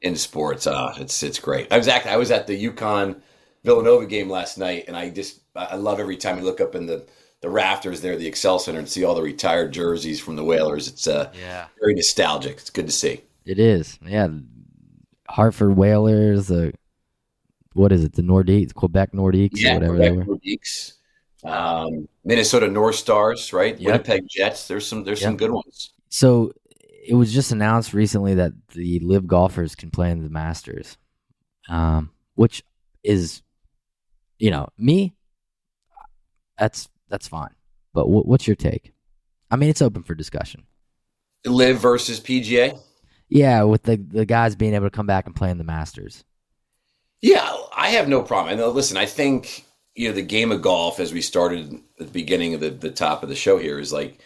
in sports. It's great. Exactly. I was at the UConn Villanova game last night, and I love every time you look up in the rafters there, the Excel Center, and see all the retired jerseys from the Whalers. It's very nostalgic. It's good to see. It is. Yeah. Hartford Whalers, what is it? The Nordiques, Quebec Nordiques, or whatever Quebec they were. Nordiques. Minnesota North Stars, right? Yep. Winnipeg Jets. There's some good ones. So it was just announced recently that the live golfers can play in the Masters, which is, me. That's fine. But what's your take? I mean, it's open for discussion. Live versus PGA. Yeah, with the guys being able to come back and play in the Masters. Yeah, I have no problem. And listen, I think the game of golf, as we started at the beginning of the top of the show here, is like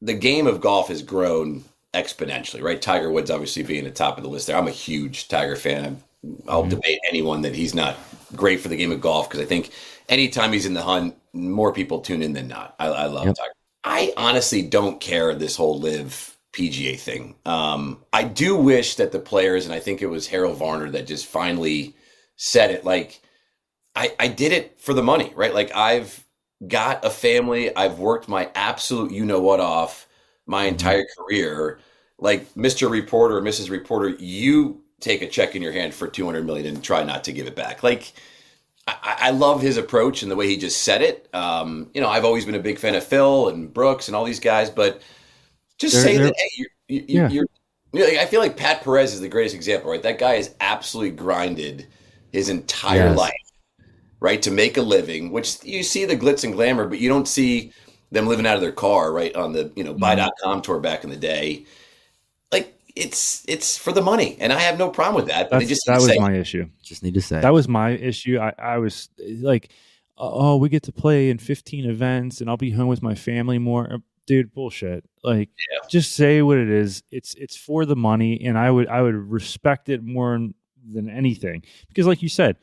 the game of golf has grown exponentially, right? Tiger Woods obviously being the top of the list there. I'm a huge Tiger fan. I'll debate anyone that he's not great for the game of golf because I think anytime he's in the hunt, more people tune in than not. I love Tiger. I honestly don't care this whole live PGA thing. I do wish that the players, and I think it was Harold Varner that just finally said it, like, I did it for the money, right? Like, I've got a family. I've worked my absolute you-know-what off my entire career. Like, Mr. Reporter or Mrs. Reporter, you take a check in your hand for $200 million and try not to give it back. Like, I love his approach and the way he just said it. I've always been a big fan of Phil and Brooks and all these guys, but just say that, hey, you're I feel like Pat Perez is the greatest example, right? That guy has absolutely grinded his entire life, right, to make a living, which you see the glitz and glamour, but you don't see them living out of their car, right, on the buy.com tour back in the day. Like, it's for the money, and I have no problem with that. But that was my issue. Just need to say that was my issue. I was like, oh, we get to play in 15 events, and I'll be home with my family more. Dude, bullshit. Like, just say what it is. It's for the money, and I would respect it more than anything because, like you said,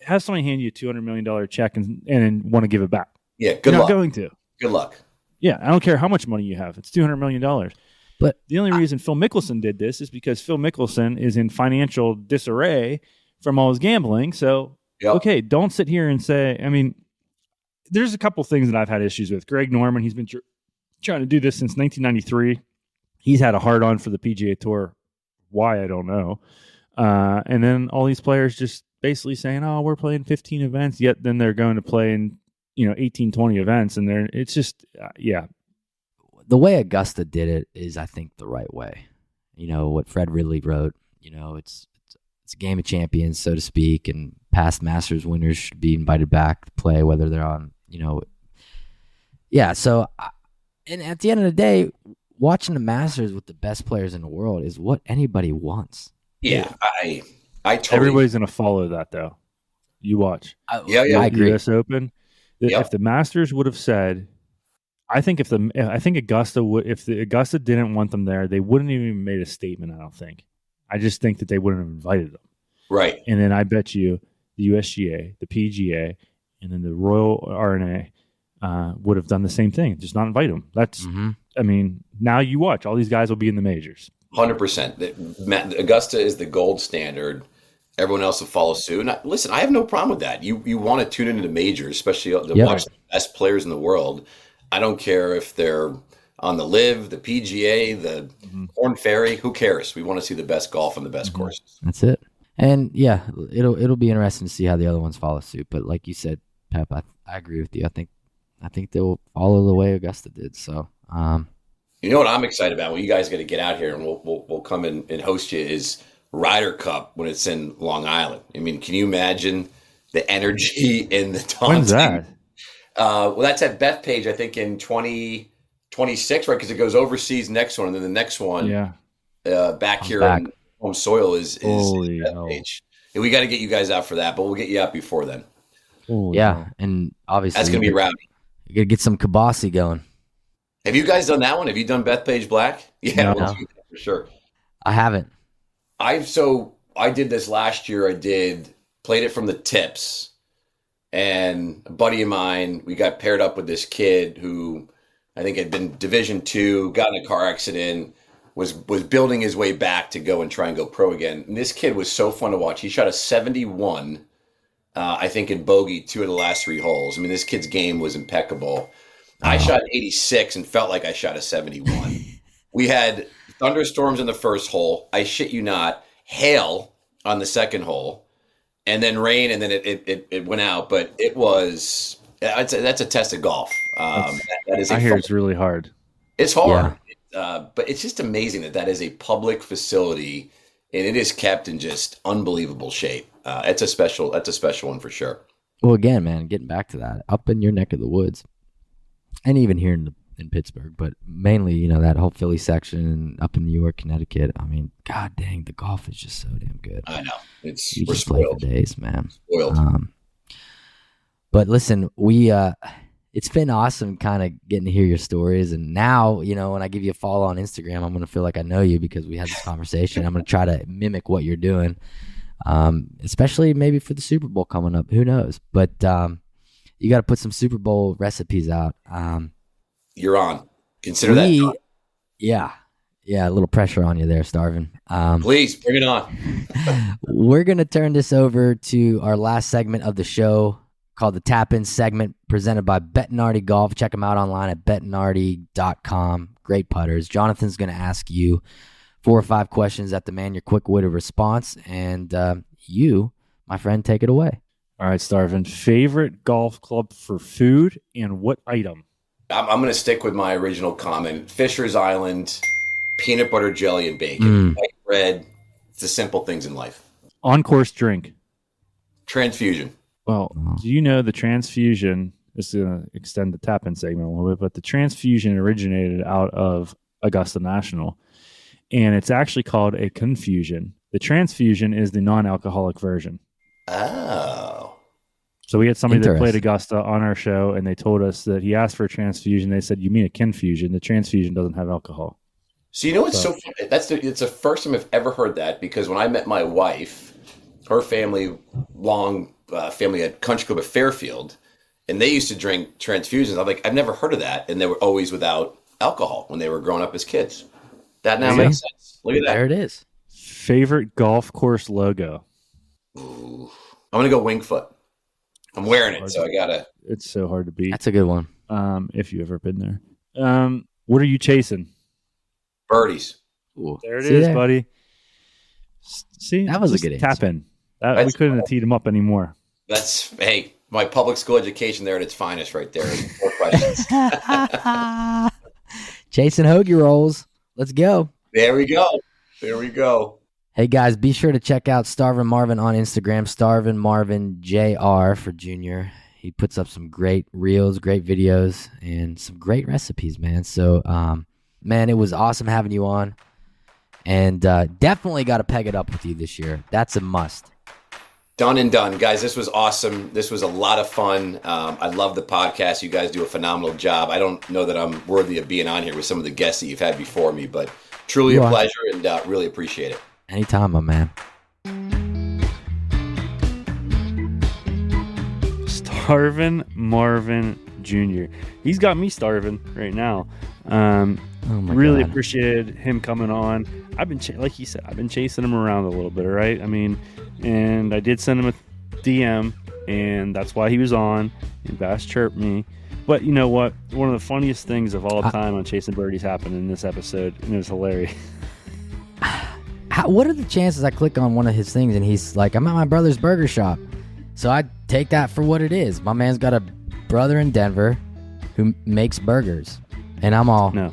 have somebody hand you a $200 million check and want to give it back. Yeah, You're not going to. Good luck. Yeah, I don't care how much money you have. It's $200 million. But the only reason Phil Mickelson did this is because Phil Mickelson is in financial disarray from all his gambling. So, okay, don't sit here and say, I mean, there's a couple things that I've had issues with. Greg Norman, he's been trying to do this since 1993. He's had a hard-on for the PGA Tour. Why, I don't know. And then all these players just basically saying, oh, we're playing 15 events, yet then they're going to play in 18, 20 events. And it's just, The way Augusta did it is, I think, the right way. What Fred Ridley wrote, it's a game of champions, so to speak, and past Masters winners should be invited back to play, whether they're on, So, and at the end of the day, watching the Masters with the best players in the world is what anybody wants. Yeah, I totally. Everybody's going to follow that, though. You watch. I agree. US Open. If the Masters would have said, I think if Augusta would, if the Augusta didn't want them there, they wouldn't even made a statement. I don't think. I just think that they wouldn't have invited them. Right. And then I bet you the USGA, the PGA, and then the Royal RNA would have done the same thing. Just not invite them. That's. I mean, now you watch. All these guys will be in the majors. 100%. Augusta is the gold standard. everyone else will follow suit. And listen, I have no problem with that. You want to tune into the majors, especially to watch the best players in the world. I don't care if they're on the Live, the PGA, the Korn Ferry. Who cares? We want to see the best golf on the best courses. That's it. And yeah, it'll be interesting to see how the other ones follow suit. But like you said, Pep, I agree with you. I think they'll follow the way Augusta did. So, you know what I'm excited about? Well, you guys got to get out here, and we'll come in and host you. Is Ryder Cup when it's in Long Island? I mean, can you imagine the energy in the taunting? When's that? Well, that's at Bethpage, I think, in 2026, right? Because it goes overseas next one, and then the next one, back here on home soil is Bethpage. And we got to get you guys out for that, but we'll get you out before then. And obviously that's gonna be rowdy. You got to get some Kabasi going. Have you guys done that one? Have you done Bethpage Black? Yeah, no. For sure. I haven't. I did this last year. Played it from the tips, and a buddy of mine, we got paired up with this kid who I think had been Division II, got in a car accident, was building his way back to go and try and go pro again. And this kid was so fun to watch. He shot a 71, I think, in bogey 2 of the last 3 holes. I mean, this kid's game was impeccable. I shot 86 and felt like I shot a 71. We had thunderstorms in the first hole. I shit you not, hail on the second hole, and then rain, and then it went out. But it was that's a test of golf. That is. I hear it's really hard. It's hard, but it's just amazing that is a public facility, and it is kept in just unbelievable shape. That's a special one for sure. Well, again, man, getting back to that, up in your neck of the woods, and even here in Pittsburgh, but mainly, that whole Philly section up in New York, Connecticut. I mean, god dang, the golf is just so damn good. I know. We're just spoiled for days, man. Spoiled. But listen, it's been awesome kind of getting to hear your stories. And now, when I give you a follow on Instagram, I'm going to feel like I know you because we had this conversation. I'm going to try to mimic what you're doing, especially maybe for the Super Bowl coming up. Who knows? But you got to put some Super Bowl recipes out. You're on. Consider that done. Yeah, a little pressure on you there, Starvin. Please, bring it on. We're going to turn this over to our last segment of the show called the Tap-In segment, presented by Bettinardi Golf. Check them out online at bettinardi.com. Great putters. Jonathan's going to ask you 4 or 5 questions that demand your quick-witted response, and you, my friend, take it away. All right, Starvin. Favorite golf club for food and what item? I'm going to stick with my original comment. Fisher's Island, peanut butter, jelly, and bacon. White bread. It's the simple things in life. On-course drink. Transfusion. Well, do you know the transfusion, this is going to extend the tap-in segment a little bit, but the transfusion originated out of Augusta National, and it's actually called a confusion. The transfusion is the non-alcoholic version. Oh. So we had somebody that played Augusta on our show, and they told us that he asked for a transfusion. They said, you mean a confusion. The transfusion doesn't have alcohol. So you know what's so funny? It's the first time I've ever heard that, because when I met my wife, her family, family at Country Club at Fairfield, and they used to drink transfusions. I'm like, I've never heard of that. And they were always without alcohol when they were growing up as kids. That now makes sense. Look at that. There it is. Favorite golf course logo? Ooh. I'm going to go Wingfoot. I'm wearing it, so I got to. It's so hard to beat. That's a good one. If you've ever been there. What are you chasing? Birdies. Ooh. There it is, buddy. See? That was a good tap in. We couldn't have teed him up anymore. Hey, my public school education there at its finest right there. 4 questions. Chasing hoagie rolls. Let's go. There we go. Hey, guys, be sure to check out Starvin Marvin on Instagram, Starvin Marvin Jr. for Junior. He puts up some great reels, great videos, and some great recipes, man. So, man, it was awesome having you on. And definitely got to peg it up with you this year. That's a must. Done and done. Guys, this was awesome. This was a lot of fun. I love the podcast. You guys do a phenomenal job. I don't know that I'm worthy of being on here with some of the guests that you've had before me, but truly a pleasure, and really appreciate it. Anytime, my man. Starvin Marvin Jr. He's got me starving right now. Really appreciated him coming on. I've been, like he said, I've been chasing him around a little bit, right? I mean, and I did send him a DM, and that's why he was on. And Bass chirped me. But you know what? One of the funniest things of all time on Chasin Birdies happened in this episode, and it was hilarious. What are the chances I click on one of his things and he's like, I'm at my brother's burger shop? So I take that for what it is. My man's got a brother in Denver who makes burgers. And I'm all, no.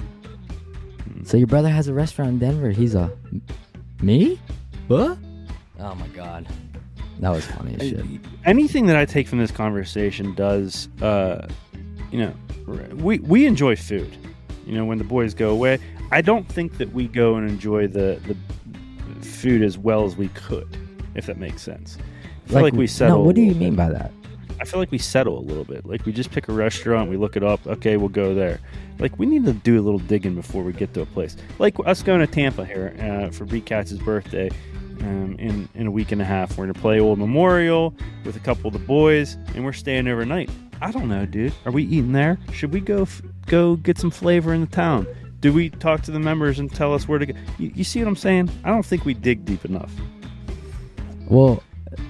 So your brother has a restaurant in Denver. He's me? What? Oh my God. That was funny as shit. Anything that I take from this conversation does, we enjoy food. When the boys go away, I don't think that we go and enjoy the food as well as we could, if that makes sense. I feel like we settle. No, what do you mean by that? I feel like we settle a little bit. Like we just pick a restaurant, we look it up. Okay, we'll go there. Like we need to do a little digging before we get to a place. Like us going to Tampa here for B Katz's birthday in a week and a half. We're gonna play Old Memorial with a couple of the boys, and we're staying overnight. I don't know, dude. Are we eating there? Should we go get some flavor in the town? Do we talk to the members and tell us where to go? You see what I'm saying? I don't think we dig deep enough. Well,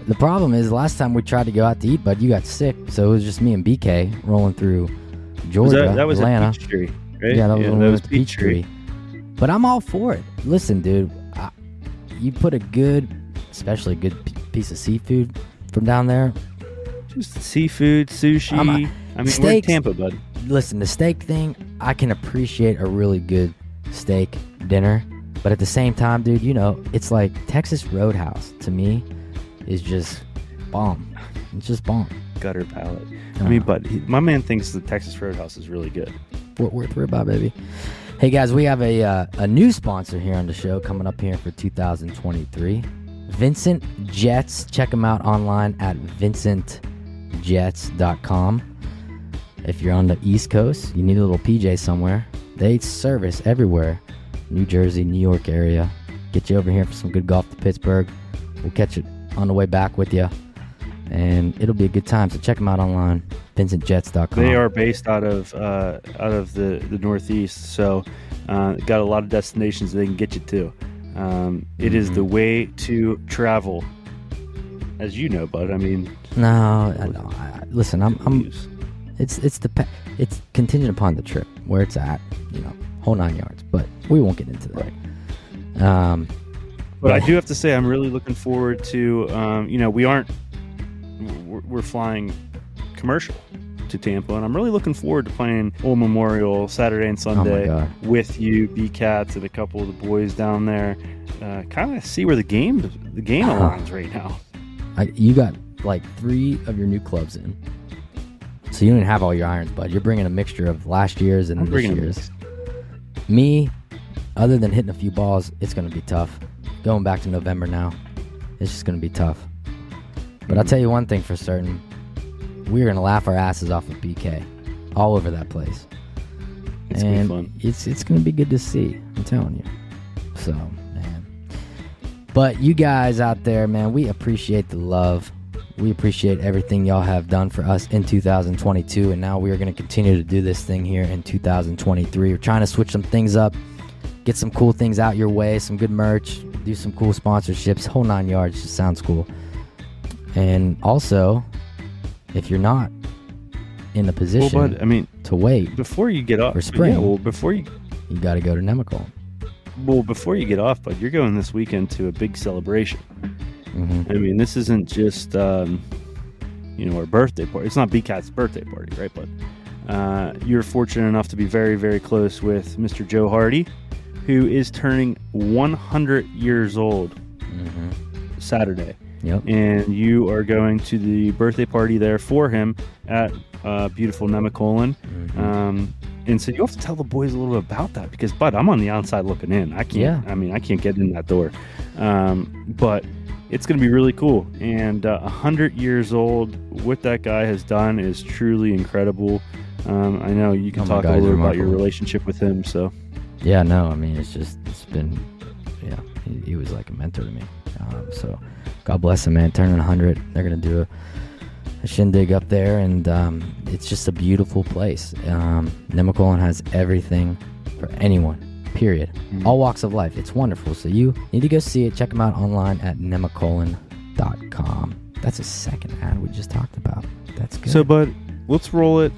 the problem is last time we tried to go out to eat, bud, you got sick, so it was just me and BK rolling through Georgia, that was Atlanta. At Peachtree, right? Yeah, that was Peachtree. But I'm all for it. Listen, dude, you put a good, especially a good piece of seafood from down there. Just seafood, sushi. Steaks, we're in Tampa, bud. Listen, the steak thing, I can appreciate a really good steak dinner. But at the same time, dude, it's like Texas Roadhouse to me is just bomb. It's just bomb. Gutter palate. But my man thinks the Texas Roadhouse is really good. Fort Worth ribeye, baby. Hey, guys, we have a new sponsor here on the show coming up here for 2023. Vincent Jets. Check them out online at vincentjets.com. If you're on the East Coast, you need a little PJ somewhere. They service everywhere. New Jersey, New York area. Get you over here for some good golf to Pittsburgh. We'll catch it on the way back with you. And it'll be a good time. So check them out online, vincentjets.com. They are based out of the Northeast, so got a lot of destinations they can get you to. It is the way to travel, as you know, bud. No. Listen, it's contingent upon the trip where it's at, whole 9 yards. But we won't get into that. Right. But I do have to say, I'm really looking forward to. We're flying commercial to Tampa, and I'm really looking forward to playing Old Memorial Saturday and Sunday with you, B-Cats, and a couple of the boys down there. Kind of see where the game aligns right now. You got like 3 of your new clubs in, so you don't have all your irons, bud. You're bringing a mixture of last year's and this year's. Me, other than hitting a few balls, it's going to be tough. Going back to November now, it's just going to be tough. But I'll tell you one thing for certain. We're going to laugh our asses off with BK all over that place. It's going to be fun. It's going to be good to see. I'm telling you. So, man. But you guys out there, man, we appreciate the love. We appreciate everything y'all have done for us in 2022. And now we are going to continue to do this thing here in 2023. We're trying to switch some things up. Get some cool things out your way. Some good merch. Do some cool sponsorships. Whole 9 yards. Just sounds cool. And also, if you're not in a position to wait before you get off for spring, you got to go to Nemacolin. Well, before you get off, bud, you're going this weekend to a big celebration. Mm-hmm. This isn't just our birthday party. It's not B-Cat's birthday party, right, bud? You're fortunate enough to be very, very close with Mr. Joe Hardy, who is turning 100 years old Saturday. Yep. And you are going to the birthday party there for him at beautiful Nemacolin. And so you have to tell the boys a little bit about that because, bud, I'm on the outside looking in. I can't. I can't get in that door. But it's going to be really cool. And 100 years old, what that guy has done is truly incredible. I know you can talk a little bit about your relationship with him. So yeah, no, it's been, he was like a mentor to me. So God bless him, man. Turning 100, they're gonna do a shindig up there, and it's just a beautiful place. Nemacolin has everything for anyone, period. All walks of life. It's wonderful. So you need to go see it. Check them out online at nemacolin.com. That's a second ad we just talked about. That's good. So, bud, let's roll it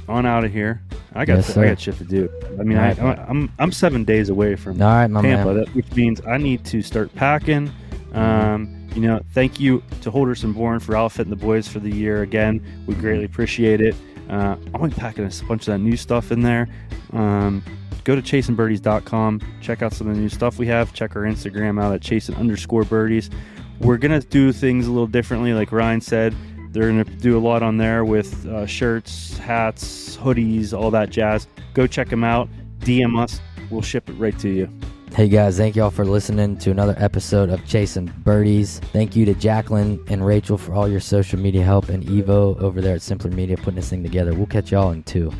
on out of here. I got shit to do. I mean, right, I'm 7 days away from Tampa, which means I need to start packing. Thank you to Holders and Bourne for outfitting the boys for the year again. We greatly appreciate it. I'll be packing a bunch of that new stuff in there. Go to chasinbirdies.com. Check out some of the new stuff we have. Check our Instagram out at chasin_birdies. We're going to do things a little differently. Like Ryan said, they're going to do a lot on there with shirts, hats, hoodies, all that jazz. Go check them out. DM us. We'll ship it right to you. Hey guys, thank y'all for listening to another episode of Chasin Birdies. Thank you to Jacqueline and Rachel for all your social media help, and Evo over there at Simpler Media putting this thing together. We'll catch y'all in 2.